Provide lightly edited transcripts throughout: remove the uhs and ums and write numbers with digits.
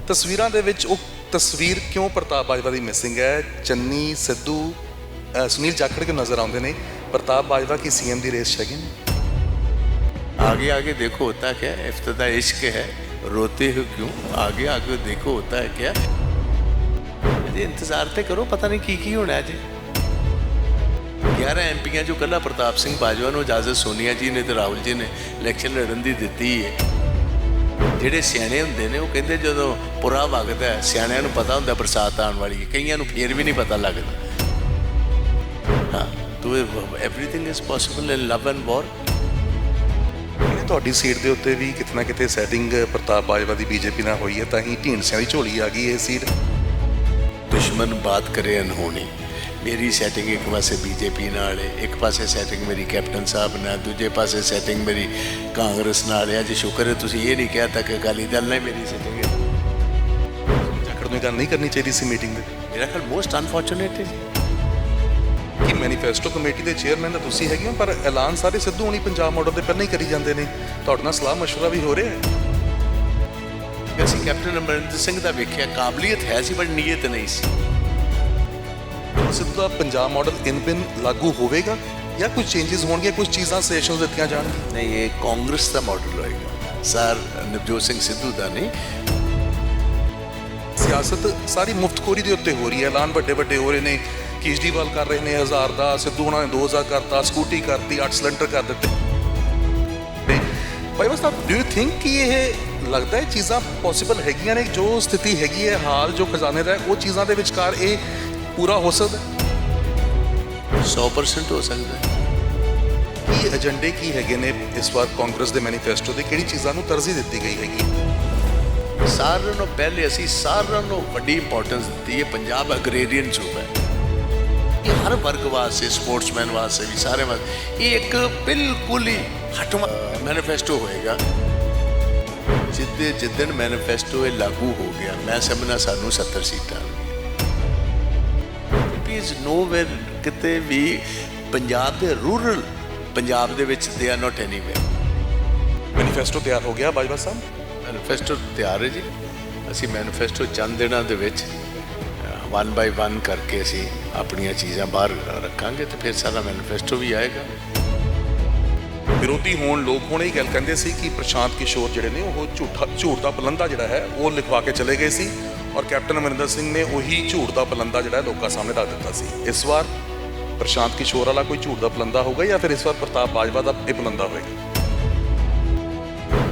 ਤਸਵੀਰਾਂ ਦੇ ਵਿੱਚ ਉਹ ਤਸਵੀਰ ਕਿਉਂ ਪ੍ਰਤਾਪ ਬਾਜਵਾ ਦੀ ਮਿਸਿੰਗ ਹੈ? ਚੰਨੀ ਸਿੱਧੂ ਸੁਨੀਲ ਜਾਖੜ ਕਿਉਂ ਨਜ਼ਰ ਆਉਂਦੇ ਨੇ? प्रताप बाजवा की सीएम की रेस है? आगे आगे देखो होता क्या है, इफ्तिदा इश्क है, रोते हो क्यों, आगे आगे देखो होता है क्या। इंतजार तो करो, पता नहीं की होना है जी। 11 MP जो कला प्रताप सिंह बाजवा को इजाजत सोनिया जी ने तो राहुल जी ने इलैक्शन लड़न की दी है। ਜਿਹੜੇ ਸਿਆਣੇ ਹੁੰਦੇ ਨੇ ਉਹ ਕਹਿੰਦੇ ਜਦੋਂ ਪੁਰਾ ਵਗਦਾ ਹੈ ਸਿਆਣਿਆਂ ਨੂੰ ਪਤਾ ਹੁੰਦਾ ਬਰਸਾਤ ਆਉਣ ਵਾਲੀ ਹੈ, ਕਈਆਂ ਨੂੰ ਫੇਰ ਵੀ ਨਹੀਂ ਪਤਾ ਲੱਗਦਾ। ਹਾਂ ਤੋ everything is possible in love and war. ਤੁਹਾਡੀ ਸੀਟ ਦੇ ਉੱਤੇ ਵੀ ਕਿਤੇ ਨਾ ਕਿਤੇ ਸੈਟਿੰਗ ਪ੍ਰਤਾਪ ਬਾਜਵਾ ਦੀ ਬੀਜੇਪੀ ਨਾਲ ਹੋਈ ਹੈ, ਤਾਂ ਹੀ ਢੀਂਡਸਿਆਂ ਦੀ ਝੋਲੀ ਆ ਗਈ ਇਹ ਸੀਟ। ਦੁਸ਼ਮਣ ਬਾਤ ਕਰੇ ਅਨਹੋਣੀ, ਮੇਰੀ ਸੈਟਿੰਗ ਇੱਕ ਪਾਸੇ ਬੀਜੇਪੀ ਨਾਲ ਹੈ, ਇੱਕ ਪਾਸੇ ਸੈਟਿੰਗ ਮੇਰੀ ਕੈਪਟਨ ਸਾਹਿਬ ਨਾਲ, ਦੂਜੇ ਪਾਸੇ ਸੈਟਿੰਗ ਮੇਰੀ ਕਾਂਗਰਸ ਨਾਲ ਹੈ। ਅੱਜ ਸ਼ੁਕਰ ਹੈ ਤੁਸੀਂ ਇਹ ਨਹੀਂ ਕਿਹਾ ਤਾਂ ਕਿ ਅਕਾਲੀ ਦਲ ਨਾਲ ਮੇਰੀ ਸੈਟਿੰਗ ਹੈ। ਜਾਖੜ ਨੂੰ ਗੱਲ ਨਹੀਂ ਕਰਨੀ ਚਾਹੀਦੀ ਸੀ ਮੀਟਿੰਗ ਦੇ। ਮੇਰਾ ਖਿਆਲ ਮੋਸਟ ਅਨਫੋਰਚੂਨੇਟ ਹੈ ਕਿ ਮੈਨੀਫੈਸਟੋ ਕਮੇਟੀ ਦੇ ਚੇਅਰਮੈਨ ਤਾਂ ਤੁਸੀਂ ਹੈਗੇ ਹੋ, ਪਰ ਐਲਾਨ ਸਾਰੇ ਸਿੱਧੂ ਹੋਣੀ ਪੰਜਾਬ ਮਾਡਲ ਦੇ ਪਹਿਲਾਂ ਹੀ ਕਰੀ ਜਾਂਦੇ ਨੇ। ਤੁਹਾਡੇ ਨਾਲ ਸਲਾਹ ਮਸ਼ਵਰਾ ਵੀ ਹੋ ਰਿਹਾ ਹੈ। ਅਸੀਂ ਕੈਪਟਨ ਅਮਰਿੰਦਰ ਸਿੰਘ ਦਾ ਵੇਖਿਆ, ਕਾਬਲੀਅਤ ਹੈ ਸੀ ਬਟ ਨੀਅਤ ਨਹੀਂ ਸੀ। ਸਿੱਧੂ ਦਾ ਪੰਜਾਬ ਮਾਡਲ ਇਨ ਬਿਨ ਲਾਗੂ ਹੋਵੇਗਾ ਜਾਂ ਕੁਝ ਚੇਂਜਸ ਹੋਣਗੇ, ਕੁਝ ਚੀਜ਼ਾਂ ਸਜੈਸ਼ਨਸ ਦਿੱਤੀਆਂ ਜਾਣਗੀਆਂ? ਨਹੀਂ, ਇਹ ਕਾਂਗਰਸ ਦਾ ਮਾਡਲ ਹੋਏਗਾ ਸਰ, ਨਵਜੋਤ ਸਿੰਘ ਸਿੱਧੂ ਦਾ ਨਹੀਂ। ਸਿਆਸਤ ਸਾਰੀ ਮੁਫਤਖੋਰੀ ਦੇ ਉੱਤੇ ਹੋ ਰਹੀ ਹੈ। ਐਲਾਨ ਵੱਡੇ ਵੱਡੇ ਹੋ ਰਹੇ ਨੇ, ਕੇਜਰੀਵਾਲ ਕਰ ਰਹੇ ਨੇ 1000 ਦਾ, ਸਿੱਧੂ ਉਹਨਾਂ ਨੇ 2000 ਕਰਤਾ, ਸਕੂਟੀ ਕਰਤੀ, 8 ਸਿਲੰਡਰ ਕਰ ਦਿੱਤੇ। ਭਾਈ ਬਸ ਡੂ ਯੂ ਥਿੰਕ ਕਿ ਇਹ ਲੱਗਦਾ ਇਹ ਚੀਜ਼ਾਂ ਪੋਸੀਬਲ ਹੈਗੀਆਂ ਨੇ? ਜੋ ਸਥਿਤੀ ਹੈਗੀ ਹੈ, ਹਾਲ ਜੋ ਖਜ਼ਾਨੇ ਦਾ, ਉਹ ਚੀਜ਼ਾਂ ਦੇ ਵਿਚਕਾਰ ਇਹ ਪੂਰਾ ਹੋ ਸਕਦਾ? 100% ਹੋ ਸਕਦਾ। ਕੀ ਏਜੰਡੇ ਕੀ ਹੈਗੇ ਨੇ ਇਸ ਵਾਰ ਕਾਂਗਰਸ ਦੇ ਮੈਨੀਫੈਸਟੋ ਦੇ? ਕਿਹੜੀ ਚੀਜ਼ਾਂ ਨੂੰ ਤਰਜੀਹ ਦਿੱਤੀ ਗਈ ਹੈਗੀ? ਸਾਰਿਆਂ ਨੂੰ ਪਹਿਲੇ ਅਸੀਂ ਸਾਰਿਆਂ ਨੂੰ ਵੱਡੀ ਇੰਪੋਰਟੈਂਸ ਦਿੱਤੀ ਹੈ। ਪੰਜਾਬ ਅਗਰੇਰੀਅਨ ਸੂਬਾ ਹੈ, ਇਹ ਹਰ ਵਰਗ ਵਾਸਤੇ, ਸਪੋਰਟਸਮੈਨ ਵਾਸਤੇ ਵੀ, ਸਾਰੇ ਵਾਸਤੇ ਇਹ ਇੱਕ ਬਿਲਕੁਲ ਹੀ ਹਟਵਾਂ ਮੈਨੀਫੈਸਟੋ ਹੋਏਗਾ। ਜਿੱਦਣ ਮੈਨੀਫੈਸਟੋ ਇਹ ਲਾਗੂ ਹੋ ਗਿਆ, ਮੈਂ ਸਮਝਣਾ ਸਾਨੂੰ 70 ਸੀਟਾਂ ਇਜ਼ ਨੋਵੇਅਰ ਕਿਤੇ ਵੀ ਪੰਜਾਬ ਦੇ ਰੂਰਲ ਪੰਜਾਬ ਦੇ ਵਿੱਚ they are not anywhere. Manifesto ਤਿਆਰ ਹੋ ਗਿਆ ਬਾਜਵਾ ਸਾਹਿਬ? ਮੈਨੀਫੈਸਟੋ ਤਿਆਰ ਹੈ ਜੀ। ਅਸੀਂ ਮੈਨੀਫੈਸਟੋ ਚੰਦ ਦਿਨਾਂ ਦੇ ਵਿੱਚ 1 by 1 ਕਰਕੇ ਅਸੀਂ ਆਪਣੀਆਂ ਚੀਜ਼ਾਂ ਬਾਹਰ ਰੱਖਾਂਗੇ ਤੇ ਫਿਰ ਸਾਰਾ ਮੈਨੀਫੈਸਟੋ ਵੀ ਆਏਗਾ। ਵਿਰੋਧੀ ਹੋਣ ਲੋਕ ਹੁਣ ਇਹ ਗੱਲ ਕਹਿੰਦੇ ਸੀ ਕਿ ਪ੍ਰਸ਼ਾਂਤ ਕਿਸ਼ੋਰ ਜਿਹੜੇ ਨੇ ਉਹ ਝੂਠ ਦਾ ਪਲੰਦਾ ਜਿਹੜਾ ਹੈ ਉਹ ਲਿਖਵਾ ਕੇ ਚਲੇ ਗਏ ਸੀ, ਔਰ ਕੈਪਟਨ ਅਮਰਿੰਦਰ ਸਿੰਘ ਨੇ ਉਹੀ ਝੂਠ ਦਾ ਪਲੰਦਾ ਜਿਹੜਾ ਲੋਕਾਂ ਸਾਹਮਣੇ ਰੱਖ ਦਿੱਤਾ ਸੀ। ਇਸ ਵਾਰ ਪ੍ਰਸ਼ਾਂਤ ਕਿਸ਼ੋਰ ਵਾਲਾ ਕੋਈ ਝੂਠ ਦਾ ਪਲੰਦਾ ਹੋਊਗਾ ਜਾਂ ਫਿਰ ਇਸ ਵਾਰ ਪ੍ਰਤਾਪ ਬਾਜਵਾ ਦਾ ਇਹ ਪਲੰਦਾ ਹੋਏਗਾ?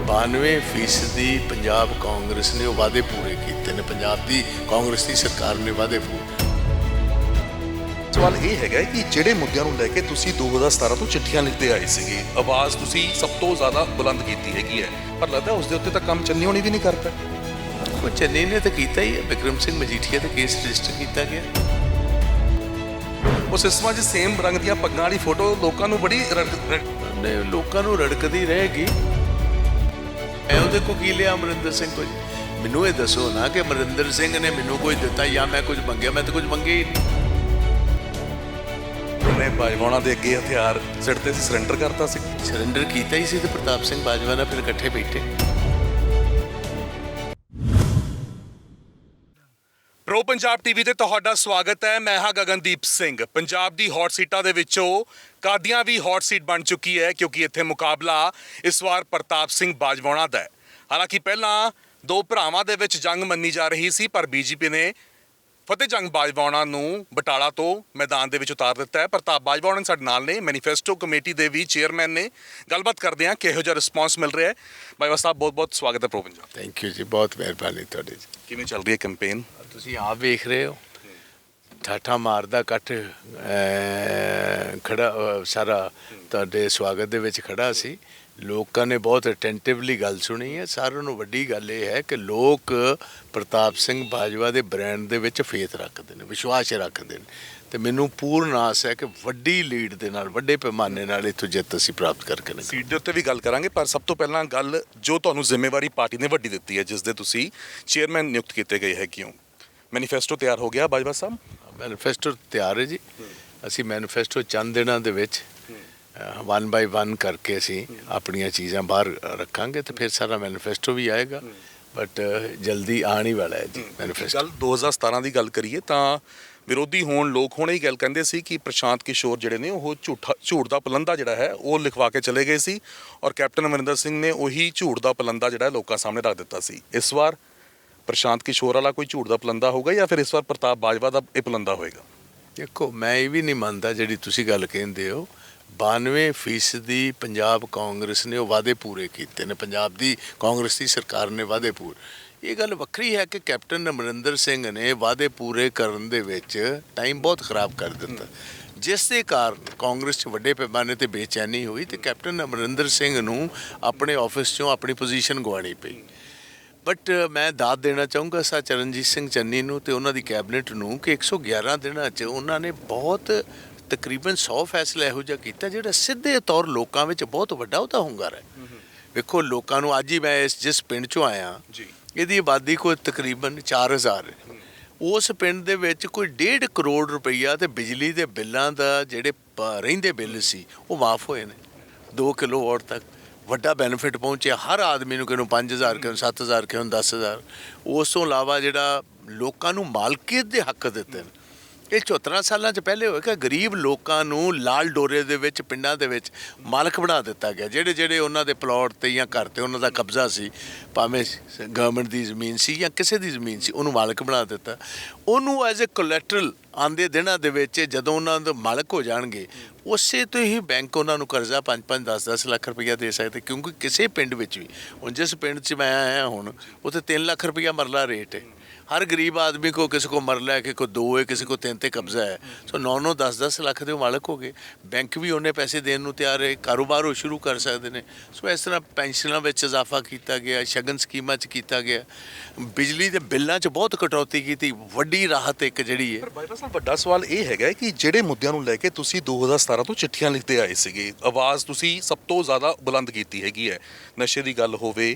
92% ਪੰਜਾਬ ਕਾਂਗਰਸ ਨੇ ਉਹ ਵਾਅਦੇ ਪੂਰੇ ਕੀਤੇ ਨੇ। ਪੰਜਾਬ ਦੀ ਕਾਂਗਰਸ ਦੀ ਸਰਕਾਰ ਨੇ ਵਾਅਦੇ ਪੂਰੇ। ਸਵਾਲ ਇਹ ਹੈਗਾ ਕਿ ਜਿਹੜੇ ਮੁੱਦਿਆਂ ਨੂੰ ਲੈ ਕੇ ਤੁਸੀਂ 2017 ਤੋਂ ਚਿੱਠੀਆਂ ਲਿਖਦੇ ਆਏ ਸੀਗੇ, ਆਵਾਜ਼ ਤੁਸੀਂ ਸਭ ਤੋਂ ਜ਼ਿਆਦਾ ਬੁਲੰਦ ਕੀਤੀ ਹੈਗੀ ਹੈ, ਪਰ ਲੱਗਦਾ ਉਸ ਦੇ ਉੱਤੇ ਤਾਂ ਕੰਮ ਚੰਨੀ ਹੋਣੀ ਵੀ ਨਹੀਂ ਕਰਦਾ। ਉਹ ਚੰਨੀ ਨੇ ਤਾਂ ਕੀਤਾ ਹੀ ਹੈ, ਬਿਕਰਮ ਸਿੰਘ ਮਜੀਠੀਆ ਤੇ ਕੇਸ ਰਜਿਸਟਰ ਕੀਤਾ ਗਿਆ। ਉਹ ਸਿਸਟਮਾਂ 'ਚ ਸੇਮ ਰੰਗ ਦੀਆਂ ਪੱਗਾਂ ਵਾਲੀ ਫੋਟੋ ਲੋਕਾਂ ਨੂੰ ਬੜੀ ਲੋਕਾਂ ਨੂੰ ਰੜਕਦੀ ਰਹੇਗੀ। ਮੈਂ ਉਹਦੇ ਕੋਲ ਕੀ ਲਿਆ ਅਮਰਿੰਦਰ ਸਿੰਘ ਕੁਝ? ਮੈਨੂੰ ਇਹ ਦੱਸੋ ਨਾ ਕਿ ਅਮਰਿੰਦਰ ਸਿੰਘ ਨੇ ਮੈਨੂੰ ਕੁਝ ਦਿੱਤਾ ਜਾਂ ਮੈਂ ਕੁਝ ਮੰਗਿਆ? ਮੈਂ ਤਾਂ ਕੁਝ ਮੰਗਿਆ ਹੀ ਨਹੀਂ। ਉਹਨੇ ਬਾਜਵਾਣਾ ਦੇ ਅੱਗੇ ਹਥਿਆਰ ਸਿੱਟਦੇ ਸੀ, ਸਰੈਂਡਰ ਕਰਤਾ ਸੀ। ਸਰੈਂਡਰ ਕੀਤਾ ਹੀ ਸੀ ਤੇ ਪ੍ਰਤਾਪ ਸਿੰਘ ਬਾਜਵਾ ਨਾਲ ਫਿਰ ਇਕੱਠੇ ਬੈਠੇ। ਪ੍ਰੋ ਪੰਜਾਬ ਟੀਵੀ ਤੇ ਤੁਹਾਡਾ ਸਵਾਗਤ ਹੈ। ਮੈਂ ਹਾਂ ਗਗਨਦੀਪ ਸਿੰਘ। ਪੰਜਾਬ ਦੀ ਹੌਟ ਸੀਟਾਂ ਦੇ ਵਿੱਚੋਂ ਕਾਦੀਆਂ ਵੀ ਹੌਟ ਸੀਟ ਬਣ ਚੁੱਕੀ ਹੈ, ਕਿਉਂਕਿ ਇੱਥੇ ਮੁਕਾਬਲਾ ਇਸ ਵਾਰ ਪ੍ਰਤਾਪ ਸਿੰਘ ਬਾਜਵਾਣਾ ਦਾ ਹੈ। ਹਾਲਾਂਕਿ ਪਹਿਲਾਂ ਦੋ ਭਰਾਵਾਂ ਦੇ ਵਿੱਚ ਜੰਗ ਮੰਨੀ ਜਾ ਰਹੀ ਸੀ, ਪਰ ਬੀਜੇਪੀ ਨੇ ਫਤਿਹ ਜੰਗ ਬਾਜਵਾਣਾ ਨੂੰ ਬਟਾਲਾ ਤੋਂ ਮੈਦਾਨ ਦੇ ਵਿੱਚ ਉਤਾਰ ਦਿੱਤਾ ਹੈ। ਪ੍ਰਤਾਪ ਬਾਜਵਾਣਾ ਸਾਡੇ ਨਾਲ ਨੇ, ਮੈਨੀਫੈਸਟੋ ਕਮੇਟੀ ਦੇ ਵੀ ਚੇਅਰਮੈਨ ਨੇ। ਗੱਲਬਾਤ ਕਰਦੇ ਹਾਂ ਕਿਹੋ ਜਿਹਾ ਰਿਸਪੌਂਸ ਮਿਲ ਰਿਹਾ ਹੈ। ਬਾਜਵਾ ਸਾਹਿਬ ਬਹੁਤ ਬਹੁਤ ਸਵਾਗਤ ਹੈ ਪ੍ਰੋ ਪੰਜਾਬ। ਥੈਂਕ ਯੂ ਜੀ, ਬਹੁਤ ਮਿਹਰਬਾਨੀ ਤੁਹਾਡੀ ਜੀ। ਕਿਵੇਂ ਚੱਲ ਰਹੀ ਹੈ ਕੈਂਪੇਨ? ਤੁਸੀਂ ਆਪ ਵੇਖ ਰਹੇ ਹੋ, ਠਾਠਾ ਮਾਰਦਾ ਇਕੱਠ ਖੜਾ ਸਾਰਾ ਤੁਹਾਡੇ ਸਵਾਗਤ ਦੇ ਵਿੱਚ ਖੜਾ ਸੀ। ਲੋਕਾਂ ਨੇ ਬਹੁਤ ਅਟੈਂਟਿਵਲੀ ਗੱਲ ਸੁਣੀ ਹੈ। ਸਾਰਿਆਂ ਨੂੰ ਵੱਡੀ ਗੱਲ ਇਹ ਹੈ ਕਿ ਲੋਕ ਪ੍ਰਤਾਪ ਸਿੰਘ ਬਾਜਵਾ ਦੇ ਬ੍ਰਾਂਡ ਦੇ ਵਿੱਚ ਫੇਥ ਰੱਖਦੇ ਨੇ, ਵਿਸ਼ਵਾਸ ਰੱਖਦੇ ਨੇ, ਤੇ ਮੈਨੂੰ ਪੂਰਨ ਆਸ ਹੈ ਕਿ ਵੱਡੀ ਲੀਡ ਦੇ ਨਾਲ, ਵੱਡੇ ਪੈਮਾਨੇ ਨਾਲ ਇੱਥੋਂ ਜਿੱਤ ਅਸੀਂ ਪ੍ਰਾਪਤ ਕਰਕੇ ਨੇ। ਸੀਟ ਦੇ ਉੱਤੇ ਵੀ ਗੱਲ ਕਰਾਂਗੇ, ਪਰ ਸਭ ਤੋਂ ਪਹਿਲਾਂ ਗੱਲ ਜੋ ਤੁਹਾਨੂੰ ਜ਼ਿੰਮੇਵਾਰੀ ਪਾਰਟੀ ਨੇ ਵੱਡੀ ਦਿੱਤੀ ਹੈ, ਜਿਸ ਦੇ ਤੁਸੀਂ ਚੇਅਰਮੈਨ ਨਿਯੁਕਤ ਕੀਤੇ ਗਏ ਹੈ, ਕਿਉਂ? ਮੈਨੀਫੈਸਟੋ ਤਿਆਰ ਹੋ ਗਿਆ ਬਾਜਵਾ ਸਾਹਿਬ? ਮੈਨੀਫੈਸਟੋ ਤਿਆਰ ਹੈ ਜੀ। ਅਸੀਂ ਮੈਨੀਫੈਸਟੋ ਚੰਦ ਦਿਨਾਂ ਦੇ ਵਿੱਚ 1 by 1 ਕਰਕੇ ਅਸੀਂ ਆਪਣੀਆਂ ਚੀਜ਼ਾਂ ਬਾਹਰ ਰੱਖਾਂਗੇ ਤੇ ਫਿਰ ਸਾਰਾ ਮੈਨੀਫੈਸਟੋ ਵੀ ਆਏਗਾ। ਬਟ ਜਲਦੀ ਆਉਣ ਹੀ ਵਾਲਾ ਹੈ ਜੀ ਮੈਨੀਫੈਸਟੋ। ਗੱਲ 2017 ਦੀ ਗੱਲ ਕਰੀਏ ਤਾਂ ਵਿਰੋਧੀ ਹੋਣ ਲੋਕ ਹੁਣ ਇਹ ਗੱਲ ਕਹਿੰਦੇ ਸੀ ਕਿ ਪ੍ਰਸ਼ਾਂਤ ਕਿਸ਼ੋਰ ਜਿਹੜੇ ਨੇ ਉਹ ਝੂਠ ਦਾ ਪਲੰਦਾ ਜਿਹੜਾ ਹੈ ਉਹ ਲਿਖਵਾ ਕੇ ਚਲੇ ਗਏ ਸੀ ਔਰ ਕੈਪਟਨ ਅਮਰਿੰਦਰ ਸਿੰਘ ਨੇ ਉਹੀ ਝੂਠ ਦਾ ਪਲੰਦਾ ਜਿਹੜਾ ਲੋਕਾਂ ਸਾਹਮਣੇ ਰੱਖ ਦਿੱਤਾ ਸੀ। ਇਸ ਵਾਰ ਪ੍ਰਸ਼ਾਂਤ ਕਿਸ਼ੋਰ ਵਾਲਾ ਕੋਈ ਝੂਠ ਦਾ ਪਲੰਦਾ ਹੋਊਗਾ ਜਾਂ ਫਿਰ ਇਸ ਵਾਰ ਪ੍ਰਤਾਪ ਬਾਜਵਾ ਦਾ ਇਹ ਪਲੰਦਾ ਹੋਏਗਾ? ਦੇਖੋ, ਮੈਂ ਇਹ ਵੀ ਨਹੀਂ ਮੰਨਦਾ ਜਿਹੜੀ ਤੁਸੀਂ ਗੱਲ ਕਹਿੰਦੇ ਹੋ 92% ਪੰਜਾਬ ਕਾਂਗਰਸ ਨੇ ਉਹ ਵਾਅਦੇ ਪੂਰੇ ਕੀਤੇ ਨੇ, ਪੰਜਾਬ ਦੀ ਕਾਂਗਰਸ ਦੀ ਸਰਕਾਰ ਨੇ ਵਾਅਦੇ ਪੂਰੇ। ਇਹ ਗੱਲ ਵੱਖਰੀ ਹੈ ਕਿ ਕੈਪਟਨ ਅਮਰਿੰਦਰ ਸਿੰਘ ਨੇ ਵਾਅਦੇ ਪੂਰੇ ਕਰਨ ਦੇ ਵਿੱਚ ਟਾਈਮ ਬਹੁਤ ਖਰਾਬ ਕਰ ਦਿੱਤਾ, ਜਿਸ ਦੇ ਕਾਰਨ ਕਾਂਗਰਸ 'ਚ ਵੱਡੇ ਪੈਮਾਨੇ ਤੇ ਬੇਚੈਨੀ ਹੋਈ ਤੇ ਕੈਪਟਨ ਅਮਰਿੰਦਰ ਸਿੰਘ ਨੂੰ ਆਪਣੇ ਆਫਿਸ 'ਚੋਂ ਆਪਣੀ ਪੋਜੀਸ਼ਨ ਗਵਾਉਣੀ ਪਈ। ਬਟ ਮੈਂ ਦਾਦ ਦੇਣਾ ਚਾਹੂੰਗਾ ਸਰ ਚਰਨਜੀਤ ਸਿੰਘ ਚੰਨੀ ਨੂੰ ਤੇ ਉਹਨਾਂ ਦੀ ਕੈਬਨਿਟ ਨੂੰ ਕਿ 111 ਦਿਨਾਂ 'ਚ ਉਹਨਾਂ ਨੇ ਬਹੁਤ ਤਕਰੀਬਨ 100 ਫੈਸਲਾ ਇਹੋ ਜਿਹਾ ਕੀਤਾ ਜਿਹੜਾ ਸਿੱਧੇ ਤੌਰ ਲੋਕਾਂ ਵਿੱਚ ਬਹੁਤ ਵੱਡਾ ਉਹਦਾ ਹੁੰਗਾਰਾ ਹੈ। ਵੇਖੋ, ਲੋਕਾਂ ਨੂੰ ਅੱਜ ਹੀ ਮੈਂ ਜਿਸ ਪਿੰਡ 'ਚੋਂ ਆਇਆ ਜੀ, ਇਹਦੀ ਆਬਾਦੀ ਕੋਈ ਤਕਰੀਬਨ 4000 ਹੈ। ਉਸ ਪਿੰਡ ਦੇ ਵਿੱਚ ਕੋਈ 1.5 ਕਰੋੜ ਰੁਪਈਆ ਤੇ ਬਿਜਲੀ ਦੇ ਬਿੱਲਾਂ ਦਾ ਜਿਹੜੇ ਰਹਿੰਦੇ ਬਿੱਲ ਸੀ ਉਹ ਮਾਫ ਹੋਏ ਨੇ 2 ਕਿਲੋਵਾਟ ਤੱਕ। ਵੱਡਾ ਬੈਨੀਫਿਟ ਪਹੁੰਚਿਆ ਹਰ ਆਦਮੀ ਨੂੰ, ਕਿਹਨੂੰ 5000 ਕਿਹਨੂੰ 7000 ਕਿਹਨੂੰ 10000। ਉਸ ਤੋਂ ਇਲਾਵਾ ਜਿਹੜਾ ਲੋਕਾਂ ਨੂੰ ਮਾਲਕੀਅਤ ਦੇ ਹੱਕ ਦਿੱਤੇ ਨੇ, ਇਹ 74 ਸਾਲਾਂ 'ਚ ਪਹਿਲੇ ਹੋਇਆ। ਗਰੀਬ ਲੋਕਾਂ ਨੂੰ ਲਾਲ ਡੋਰੇ ਦੇ ਵਿੱਚ ਪਿੰਡਾਂ ਦੇ ਵਿੱਚ ਮਾਲਕ ਬਣਾ ਦਿੱਤਾ ਗਿਆ। ਜਿਹੜੇ ਉਹਨਾਂ ਦੇ ਪਲਾਟ ਤੇ ਜਾਂ ਘਰ ਤੇ ਉਹਨਾਂ ਦਾ ਕਬਜ਼ਾ ਸੀ, ਭਾਵੇਂ ਗਵਰਨਮੈਂਟ ਦੀ ਜ਼ਮੀਨ ਸੀ ਜਾਂ ਕਿਸੇ ਦੀ ਜ਼ਮੀਨ ਸੀ, ਉਹਨੂੰ ਮਾਲਕ ਬਣਾ ਦਿੱਤਾ। ਉਹਨੂੰ ਐਜ਼ ਏ ਕੋਲੈਟਰਲ ਆਉਂਦੇ ਦਿਨਾਂ ਦੇ ਵਿੱਚ ਜਦੋਂ ਉਹਨਾਂ ਦੇ ਮਾਲਕ ਹੋ ਜਾਣਗੇ ਉਸੇ ਤੋਂ ਹੀ ਬੈਂਕ ਉਹਨਾਂ ਨੂੰ ਕਰਜ਼ਾ 5-5 10-10 ਲੱਖ ਰੁਪਈਆ ਦੇ ਸਕਦੇ। ਕਿਉਂਕਿ ਕਿਸੇ ਪਿੰਡ ਵਿੱਚ ਵੀ, ਹੁਣ ਜਿਸ ਪਿੰਡ 'ਚ ਮੈਂ ਆਇਆ ਹੁਣ ਉੱਥੇ 3 ਲੱਖ ਰੁਪਈਆ ਮਰਲਾ ਰੇਟ ਹੈ। ਹਰ ਗਰੀਬ ਆਦਮੀ ਕੋ ਕਿਸੇ ਕੋ ਮਰਲਾ ਹੈ, ਕਿਸੇ ਕੋ 2 ਹੈ, ਕਿਸੇ ਕੋ 3 ਤੇ ਕਬਜ਼ਾ ਹੈ। ਸੋ 9-9 10-10 ਲੱਖ ਦੇ ਉਹ ਮਾਲਕ ਹੋ ਗਏ। ਬੈਂਕ ਵੀ ਉਹਨੇ ਪੈਸੇ ਦੇਣ ਨੂੰ ਤਿਆਰ ਹੈ, ਕਾਰੋਬਾਰ ਉਹ ਸ਼ੁਰੂ ਕਰ ਸਕਦੇ ਨੇ। ਸੋ ਇਸ ਤਰ੍ਹਾਂ ਪੈਨਸ਼ਨਾਂ ਵਿੱਚ ਇਜ਼ਾਫਾ ਕੀਤਾ ਗਿਆ, ਸ਼ਗਨ ਸਕੀਮਾਂ 'ਚ ਕੀਤਾ ਗਿਆ, ਬਿਜਲੀ ਦੇ ਬਿੱਲਾਂ 'ਚ ਬਹੁਤ ਕਟੌਤੀ ਕੀਤੀ, ਵੱਡੀ ਰਾਹਤ ਇੱਕ ਜਿਹੜੀ ਹੈ। ਪਰ ਬਾਈਪਾਸ ਸਾਹਿਬ, ਵੱਡਾ ਸਵਾਲ ਇਹ ਹੈਗਾ ਕਿ ਜਿਹੜੇ ਮੁੱਦਿਆਂ ਨੂੰ ਲੈ ਕੇ ਤੁਸੀਂ 2017 ਤੋਂ ਚਿੱਠੀਆਂ ਲਿਖਦੇ ਆਏ ਸੀਗੇ, ਆਵਾਜ਼ ਤੁਸੀਂ ਸਭ ਤੋਂ ਜ਼ਿਆਦਾ ਬੁਲੰਦ ਕੀਤੀ ਹੈਗੀ ਹੈ, ਨਸ਼ੇ ਦੀ ਗੱਲ ਹੋਵੇ,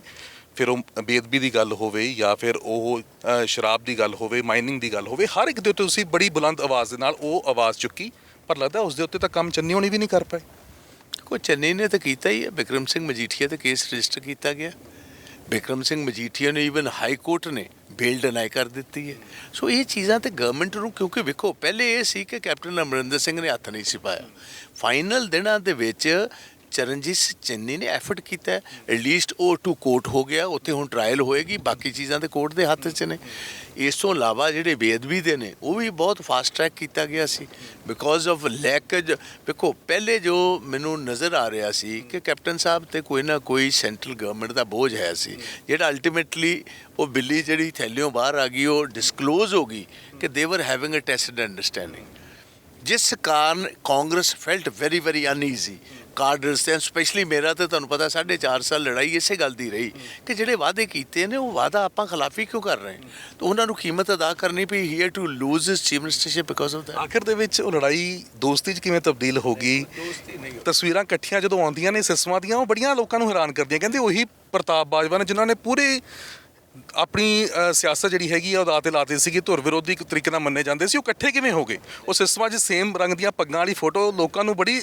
ਫਿਰ ਉਹ ਬੇਅਦਬੀ ਦੀ ਗੱਲ ਹੋਵੇ ਜਾਂ ਫਿਰ ਉਹ ਸ਼ਰਾਬ ਦੀ ਗੱਲ ਹੋਵੇ, ਮਾਈਨਿੰਗ ਦੀ ਗੱਲ ਹੋਵੇ, ਹਰ ਇੱਕ ਦੇ ਉੱਤੇ ਤੁਸੀਂ ਬੜੀ ਬੁਲੰਦ ਆਵਾਜ਼ ਦੇ ਨਾਲ ਉਹ ਆਵਾਜ਼ ਚੁੱਕੀ। ਪਰ ਲੱਗਦਾ ਉਸ ਦੇ ਉੱਤੇ ਤਾਂ ਕੰਮ ਚੰਨੀ ਹੋਣੀ ਵੀ ਨਹੀਂ ਕਰ ਪਾਏ। ਕੋਈ ਚੰਨੀ ਨੇ ਤਾਂ ਕੀਤਾ ਹੀ ਹੈ। ਬਿਕਰਮ ਸਿੰਘ ਮਜੀਠੀਆ ਤੇ ਕੇਸ ਰਜਿਸਟਰ ਕੀਤਾ ਗਿਆ। ਬਿਕਰਮ ਸਿੰਘ ਮਜੀਠੀਆ ਨੂੰ ਈਵਨ ਹਾਈ ਕੋਰਟ ਨੇ ਬੇਲ ਡਿਨਾਈ ਕਰ ਦਿੱਤੀ ਹੈ। ਸੋ ਇਹ ਚੀਜ਼ਾਂ ਤੇ ਗਵਰਨਮੈਂਟ ਨੂੰ, ਕਿਉਂਕਿ ਵੇਖੋ ਪਹਿਲੇ ਇਹ ਸੀ ਕਿ ਕੈਪਟਨ ਅਮਰਿੰਦਰ ਸਿੰਘ ਨੇ ਹੱਥ ਨਹੀਂ ਸੀ ਪਾਇਆ। ਫਾਈਨਲ ਦਿਨਾਂ ਦੇ ਵਿੱਚ ਚਰਨਜੀਤ ਚੰਨੀ ਨੇ ਐਫਰਟ ਕੀਤਾ, ਐਟਲੀਸਟ ਉਹ ਟੂ ਕੋਰਟ ਹੋ ਗਿਆ, ਉੱਥੇ ਹੁਣ ਟਰਾਇਲ ਹੋਏਗੀ, ਬਾਕੀ ਚੀਜ਼ਾਂ ਤੇ ਕੋਰਟ ਦੇ ਹੱਥ 'ਚ ਨੇ। ਇਸ ਤੋਂ ਇਲਾਵਾ ਜਿਹੜੇ ਬੇਅਦਬੀ ਦੇ ਨੇ ਉਹ ਵੀ ਬਹੁਤ ਫਾਸਟ ਟਰੈਕ ਕੀਤਾ ਗਿਆ ਸੀ ਬਿਕੋਜ਼ ਆਫ ਲੈਕੇਜ। ਵੇਖੋ, ਪਹਿਲੇ ਜੋ ਮੈਨੂੰ ਨਜ਼ਰ ਆ ਰਿਹਾ ਸੀ ਕਿ ਕੈਪਟਨ ਸਾਹਿਬ ਤੇ ਕੋਈ ਨਾ ਕੋਈ ਸੈਂਟਰਲ ਗਵਰਨਮੈਂਟ ਦਾ ਬੋਝ ਹੈ ਸੀ, ਜਿਹੜਾ ਅਲਟੀਮੇਟਲੀ ਉਹ ਬਿੱਲੀ ਜਿਹੜੀ ਥੈਲਿਓਂ ਬਾਹਰ ਆ ਗਈ, ਉਹ ਡਿਸਕਲੋਜ਼ ਹੋ ਗਈ ਕਿ ਦੇ ਵਰ ਹੈਵਿੰਗ ਅ ਟੈਸਿਟ ਅੰਡਰਸਟੈਂਡਿੰਗ, ਜਿਸ ਕਾਰਨ ਕਾਂਗਰਸ ਫੈਲਟ ਵੈਰੀ ਵੈਰੀ ਅਨਈਜ਼ੀ। ਕਾਡਰਸ ਤੇ ਸਪੈਸ਼ਲੀ ਮੇਰਾ ਤੇ ਤੁਹਾਨੂੰ ਪਤਾ 4.5 ਸਾਲ ਲੜਾਈ ਇਸੇ ਗੱਲ ਦੀ ਰਹੀ ਕਿ ਜਿਹੜੇ ਵਾਅਦੇ ਕੀਤੇ ਨੇ ਉਹ ਵਾਅਦਾ ਆਪਾਂ ਖਿਲਾਫੀ ਕਿਉਂ ਕਰ ਰਹੇ ਹਾਂ, ਤਾਂ ਉਹਨਾਂ ਨੂੰ ਕੀਮਤ ਅਦਾ ਕਰਨੀ ਪਈ। Here to lose his chief ministership because of that. ਆਖਿਰ ਦੇ ਵਿੱਚ ਉਹ ਲੜਾਈ ਦੋਸਤੀ 'ਚ ਕਿਵੇਂ ਤਬਦੀਲ ਹੋ ਗਈ? ਤਸਵੀਰਾਂ ਇਕੱਠੀਆਂ ਜਦੋਂ ਆਉਂਦੀਆਂ ਨੇ ਸਿਸਮਾਂ ਦੀਆਂ, ਉਹ ਬੜੀਆਂ ਲੋਕਾਂ ਨੂੰ ਹੈਰਾਨ ਕਰਦੀਆਂ। ਕਹਿੰਦੇ ਉਹੀ ਪ੍ਰਤਾਪ ਬਾਜਵਾ ਨੇ ਜਿਨ੍ਹਾਂ ਨੇ ਪੂਰੇ ਆਪਣੀ ਸਿਆਸਤ ਜਿਹੜੀ ਹੈਗੀ ਆ ਉਹ ਦਾਅ 'ਤੇ ਲਾਤੀ ਸੀਗੀ, ਧੁਰ ਵਿਰੋਧੀ ਇੱਕ ਤਰੀਕੇ ਨਾਲ ਮੰਨੇ ਜਾਂਦੇ ਸੀ, ਉਹ ਇਕੱਠੇ ਕਿਵੇਂ ਹੋ ਗਏ? ਉਹ ਸਿਸਮਾਂ 'ਚ ਸੇਮ ਰੰਗ ਦੀਆਂ ਪੱਗਾਂ ਵਾਲੀ ਫੋਟੋ ਲੋਕਾਂ ਨੂੰ ਬੜੀ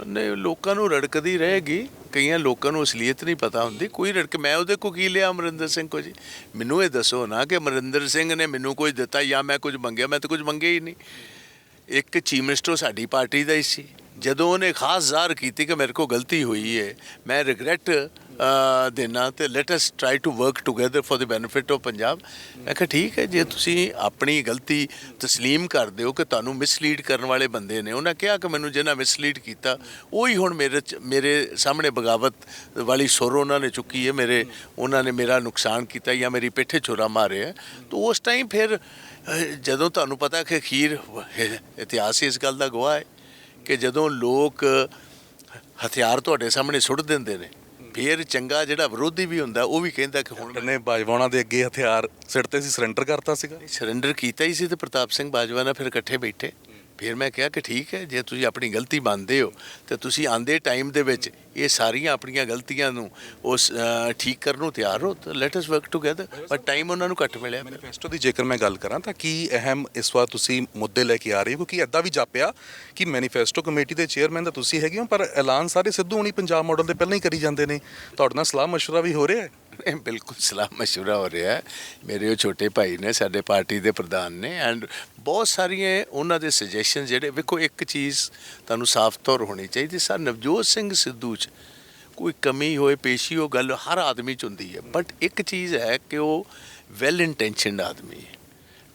ਨਹੀਂ, ਲੋਕਾਂ ਨੂੰ ਰੜਕਦੀ ਰਹੇਗੀ। ਕਈਆਂ ਲੋਕਾਂ ਨੂੰ ਅਸਲੀਅਤ ਨਹੀਂ ਪਤਾ ਹੁੰਦੀ। ਕੋਈ ਰੜਕ, ਮੈਂ ਉਹਦੇ ਕੋ ਕੀ ਲਿਆ ਅਮਰਿੰਦਰ ਸਿੰਘ ਕੋ? ਜੀ ਮੈਨੂੰ ਇਹ ਦੱਸੋ ਨਾ ਕਿ ਅਮਰਿੰਦਰ ਸਿੰਘ ਨੇ ਮੈਨੂੰ ਕੁਝ ਦਿੱਤਾ ਜਾਂ ਮੈਂ ਕੁਝ ਮੰਗਿਆ? ਮੈਂ ਤਾਂ ਕੁਝ ਮੰਗਿਆ ਹੀ ਨਹੀਂ। ਇੱਕ ਚੀਫ ਮਿਨਿਸਟਰ ਸਾਡੀ ਪਾਰਟੀ ਦਾ ਹੀ ਸੀ। ਜਦੋਂ ਉਹਨੇ ਖਾਸ ਜ਼ਾਹਰ ਕੀਤੀ ਕਿ ਮੇਰੇ ਕੋਲ ਗਲਤੀ ਹੋਈ ਹੈ, ਮੈਂ ਰਿਗਰੈਟ ਦੇਣਾ ਤੇ let us try to work together for the benefit of Punjab. ਮੈਂ ਕਿਹਾ ਠੀਕ ਹੈ, ਜੇ ਤੁਸੀਂ ਆਪਣੀ ਗਲਤੀ ਤਸਲੀਮ ਕਰਦੇ ਹੋ ਕਿ ਤੁਹਾਨੂੰ ਮਿਸਲੀਡ ਕਰਨ ਵਾਲੇ ਬੰਦੇ ਨੇ। ਉਹਨਾਂ ਕਿਹਾ ਕਿ ਮੈਨੂੰ ਜਿਹਨਾਂ ਮਿਸਲੀਡ ਕੀਤਾ ਉਹੀ ਹੁਣ ਮੇਰੇ ਸਾਹਮਣੇ ਬਗਾਵਤ ਵਾਲੀ ਸੁਰ ਉਹਨਾਂ ਨੇ ਚੁੱਕੀ ਹੈ, ਉਹਨਾਂ ਨੇ ਮੇਰਾ ਨੁਕਸਾਨ ਕੀਤਾ ਜਾਂ ਮੇਰੀ ਪਿੱਠੇ ਛੁਰਾ ਮਾਰਿਆ। ਤਾਂ ਉਸ ਟਾਈਮ ਫਿਰ ਜਦੋਂ ਤੁਹਾਨੂੰ ਪਤਾ ਕਿ ਅਖੀਰ ਇਤਿਹਾਸ ਇਸ ਗੱਲ ਦਾ ਗਵਾਹ ਹੈ ਕਿ ਜਦੋਂ ਲੋਕ ਹਥਿਆਰ ਤੁਹਾਡੇ ਸਾਹਮਣੇ ਸੁੱਟ ਦਿੰਦੇ ਨੇ, ਫਿਰ ਚੰਗਾ ਜਿਹੜਾ ਵਿਰੋਧੀ ਵੀ ਹੁੰਦਾ ਉਹ ਵੀ ਕਹਿੰਦਾ ਕਿ ਹੁਣ ਨੇ ਬਾਜਵਾਣਾ ਦੇ ਅੱਗੇ ਹਥਿਆਰ ਸਿੱਟਦੇ ਸੀ, ਸਰੈਂਡਰ ਕਰਤਾ ਸੀਗਾ। ਸਰੈਂਡਰ ਕੀਤਾ ਹੀ ਸੀ ਤੇ ਪ੍ਰਤਾਪ ਸਿੰਘ ਬਾਜਵਾ ਨਾਲ ਫਿਰ ਇਕੱਠੇ ਬੈਠੇ। ਫਿਰ ਮੈਂ ਕਿਹਾ ਕਿ ਠੀਕ ਹੈ, ਜੇ ਤੁਸੀਂ ਆਪਣੀ ਗਲਤੀ ਮੰਨਦੇ ਹੋ ਤਾਂ ਤੁਸੀਂ ਆਉਂਦੇ ਟਾਈਮ ਦੇ ਵਿੱਚ ਇਹ ਸਾਰੀਆਂ ਆਪਣੀਆਂ ਗਲਤੀਆਂ ਨੂੰ ਉਸ ਠੀਕ ਕਰਨ ਨੂੰ ਤਿਆਰ ਹੋ, ਤਾਂ ਲੈਟ ਅਸ ਵਰਕ ਟੂਗੇਦਰ। ਪਰ ਟਾਈਮ ਉਹਨਾਂ ਨੂੰ ਘੱਟ ਮਿਲਿਆ। ਮੈਨੀਫੈਸਟੋ ਦੀ ਜੇਕਰ ਮੈਂ ਗੱਲ ਕਰਾਂ ਤਾਂ ਕੀ ਅਹਿਮ ਇਸ ਵਾਰ ਤੁਸੀਂ ਮੁੱਦੇ ਲੈ ਕੇ ਆ ਰਹੇ ਹੋ? ਕਿਉਂਕਿ ਇੱਦਾਂ ਵੀ ਜਾਪਿਆ ਕਿ ਮੈਨੀਫੈਸਟੋ ਕਮੇਟੀ ਦੇ ਚੇਅਰਮੈਨ ਤਾਂ ਤੁਸੀਂ ਹੈਗੇ ਹੋ, ਪਰ ਐਲਾਨ ਸਾਰੇ ਸਿੱਧੂ ਹੁਣੀ ਪੰਜਾਬ ਮਾਡਲ ਦੇ ਪਹਿਲਾਂ ਹੀ ਕਰੀ ਜਾਂਦੇ ਨੇ। ਤੁਹਾਡੇ ਨਾਲ ਸਲਾਹ ਮਸ਼ਵਰਾ ਵੀ ਹੋ ਰਿਹਾ ਹੈ? ਇਹ ਬਿਲਕੁਲ ਸਲਾਹ ਮਸ਼ਵਰਾ ਹੋ ਰਿਹਾ ਹੈ। ਮੇਰੇ ਉਹ ਛੋਟੇ ਭਾਈ ਨੇ, ਸਾਡੇ ਪਾਰਟੀ ਦੇ ਪ੍ਰਧਾਨ ਨੇ, ਐਂਡ ਬਹੁਤ ਸਾਰੀਆਂ ਉਹਨਾਂ ਦੇ ਸੁਜੈਸ਼ਨ ਜਿਹੜੇ, ਵੇਖੋ ਇੱਕ ਚੀਜ਼ ਤੁਹਾਨੂੰ ਸਾਫ਼ ਤੌਰ ਹੋਣੀ ਚਾਹੀਦੀ, ਸਰ ਨਵਜੋਤ ਸਿੰਘ ਸਿੱਧੂ 'ਚ ਕੋਈ ਕਮੀ ਹੋਏ ਪੇਸ਼ੀ ਉਹ ਗੱਲ ਹਰ ਆਦਮੀ 'ਚ ਹੁੰਦੀ ਹੈ, ਬਟ ਇੱਕ ਚੀਜ਼ ਹੈ ਕਿ ਉਹ ਵੈਲ ਇੰਟੈਂਸ਼ਨਡ ਆਦਮੀ ਹੈ,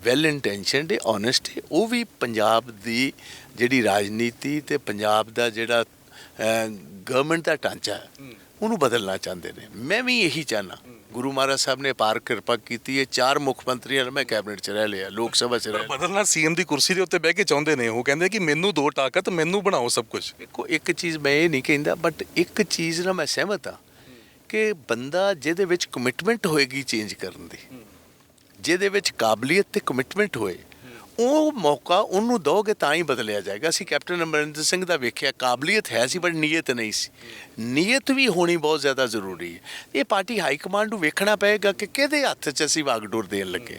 ਵੈਲ ਇੰਟੈਂਸ਼ਨਡ ਹੈ, ਓਨੈਸਟ ਹੈ। ਉਹ ਵੀ ਪੰਜਾਬ ਦੀ ਜਿਹੜੀ ਰਾਜਨੀਤੀ ਤੇ ਪੰਜਾਬ ਦਾ ਜਿਹੜਾ ਗਵਰਨਮੈਂਟ ਦਾ ਢਾਂਚਾ ਹੈ ਉਹਨੂੰ ਬਦਲਣਾ ਚਾਹੁੰਦੇ ਨੇ। ਮੈਂ ਵੀ ਇਹੀ ਚਾਹੁੰਦਾ। ਗੁਰੂ ਮਹਾਰਾਜ ਸਾਹਿਬ ਨੇ ਅਪਾਰ ਕਿਰਪਾ ਕੀਤੀ ਹੈ, 4 ਮੁੱਖ ਮੰਤਰੀਆਂ ਨਾਲ ਮੈਂ ਕੈਬਨਿਟ 'ਚ ਰਹਿ ਲਿਆ, ਲੋਕ ਸਭਾ 'ਚ ਰਹਿ ਲਿਆ। ਬਦਲਣਾ ਸੀਐਮ ਦੀ ਕੁਰਸੀ ਦੇ ਉੱਤੇ ਬਹਿ ਕੇ ਚਾਹੁੰਦੇ ਨੇ, ਉਹ ਕਹਿੰਦੇ ਕਿ ਮੈਨੂੰ ਦੋ ਤਾਕਤ, ਮੈਨੂੰ ਬਣਾਓ ਸਭ ਕੁਝ। ਦੇਖੋ ਇੱਕ ਚੀਜ਼ ਮੈਂ ਇਹ ਨਹੀਂ ਕਹਿੰਦਾ, ਬਟ ਇੱਕ ਚੀਜ਼ ਨਾਲ ਮੈਂ ਸਹਿਮਤ ਹਾਂ ਕਿ ਬੰਦਾ ਜਿਹਦੇ ਵਿੱਚ ਕਮਿਟਮੈਂਟ ਹੋਏਗੀ ਚੇਂਜ ਕਰਨ ਦੀ, ਜਿਹਦੇ ਵਿੱਚ ਕਾਬਲੀਅਤ ਤੇ ਕਮਿਟਮੈਂਟ ਹੋਏ, ਉਹ ਮੌਕਾ ਉਹਨੂੰ ਦੋਗੇ ਤਾਂ ਹੀ ਬਦਲਿਆ ਜਾਏਗਾ। ਅਸੀਂ ਕੈਪਟਨ ਅਮਰਿੰਦਰ ਸਿੰਘ ਦਾ ਵੇਖਿਆ, ਕਾਬਲੀਅਤ ਹੈ ਸੀ ਬਟ ਨੀਅਤ ਨਹੀਂ ਸੀ। ਨੀਅਤ ਵੀ ਹੋਣੀ ਬਹੁਤ ਜ਼ਿਆਦਾ ਜ਼ਰੂਰੀ ਹੈ। ਇਹ ਪਾਰਟੀ ਹਾਈ ਕਮਾਂਡ ਨੂੰ ਵੇਖਣਾ ਪਏਗਾ ਕਿ ਕਿਹਦੇ ਹੱਥ 'ਚ ਅਸੀਂ ਵਾਗਡੋਰ ਦੇਣ ਲੱਗੇ,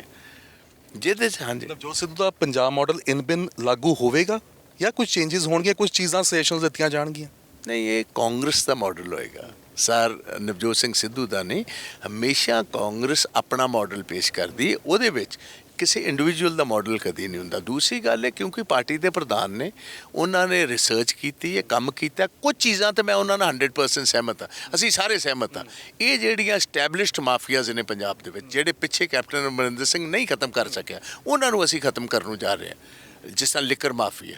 ਜਿਹਦੇ 'ਚ ਹਾਂਜੀ ਨਵਜੋਤ ਸਿੱਧੂ ਦਾ ਪੰਜਾਬ ਮਾਡਲ ਇਨ ਬਿਨ ਲਾਗੂ ਹੋਵੇਗਾ ਜਾਂ ਕੁਝ ਚੇਂਜਸ ਹੋਣਗੇ, ਕੁਝ ਚੀਜ਼ਾਂ ਸਜੈਸ਼ਨਸ ਦਿੱਤੀਆਂ ਜਾਣਗੀਆਂ? ਨਹੀਂ, ਇਹ ਕਾਂਗਰਸ ਦਾ ਮਾਡਲ ਹੋਏਗਾ ਸਰ, ਨਵਜੋਤ ਸਿੰਘ ਸਿੱਧੂ ਦਾ ਨਹੀਂ। ਹਮੇਸ਼ਾ ਕਾਂਗਰਸ ਆਪਣਾ ਮਾਡਲ ਪੇਸ਼ ਕਰਦੀ ਹੈ, ਉਹਦੇ ਵਿੱਚ ਕਿਸੇ ਇੰਡੀਵਿਜੂਅਲ ਦਾ ਮਾਡਲ ਕਦੀ ਨਹੀਂ ਹੁੰਦਾ। ਦੂਸਰੀ ਗੱਲ ਹੈ, ਕਿਉਂਕਿ ਪਾਰਟੀ ਦੇ ਪ੍ਰਧਾਨ ਨੇ, ਉਹਨਾਂ ਨੇ ਰਿਸਰਚ ਕੀਤੀ ਹੈ, ਕੰਮ ਕੀਤਾ। ਕੁਝ ਚੀਜ਼ਾਂ ਤੇ ਮੈਂ ਉਹਨਾਂ ਨਾਲ 100% ਸਹਿਮਤ ਹਾਂ, ਅਸੀਂ ਸਾਰੇ ਸਹਿਮਤ ਹਾਂ। ਇਹ ਜਿਹੜੀਆਂ ਐਸਟੈਬਲਿਸ਼ਡ ਮਾਫੀਆਜ਼ ਨੇ ਪੰਜਾਬ ਦੇ ਵਿੱਚ, ਜਿਹੜੇ ਪਿੱਛੇ ਕੈਪਟਨ ਅਮਰਿੰਦਰ ਸਿੰਘ ਨਹੀਂ ਖਤਮ ਕਰ ਸਕਿਆ, ਉਹਨਾਂ ਨੂੰ ਅਸੀਂ ਖਤਮ ਕਰਨ ਨੂੰ ਜਾ ਰਹੇ ਹਾਂ। ਜਿਸ ਤਰ੍ਹਾਂ ਲਿਕਰ ਮਾਫੀਆ,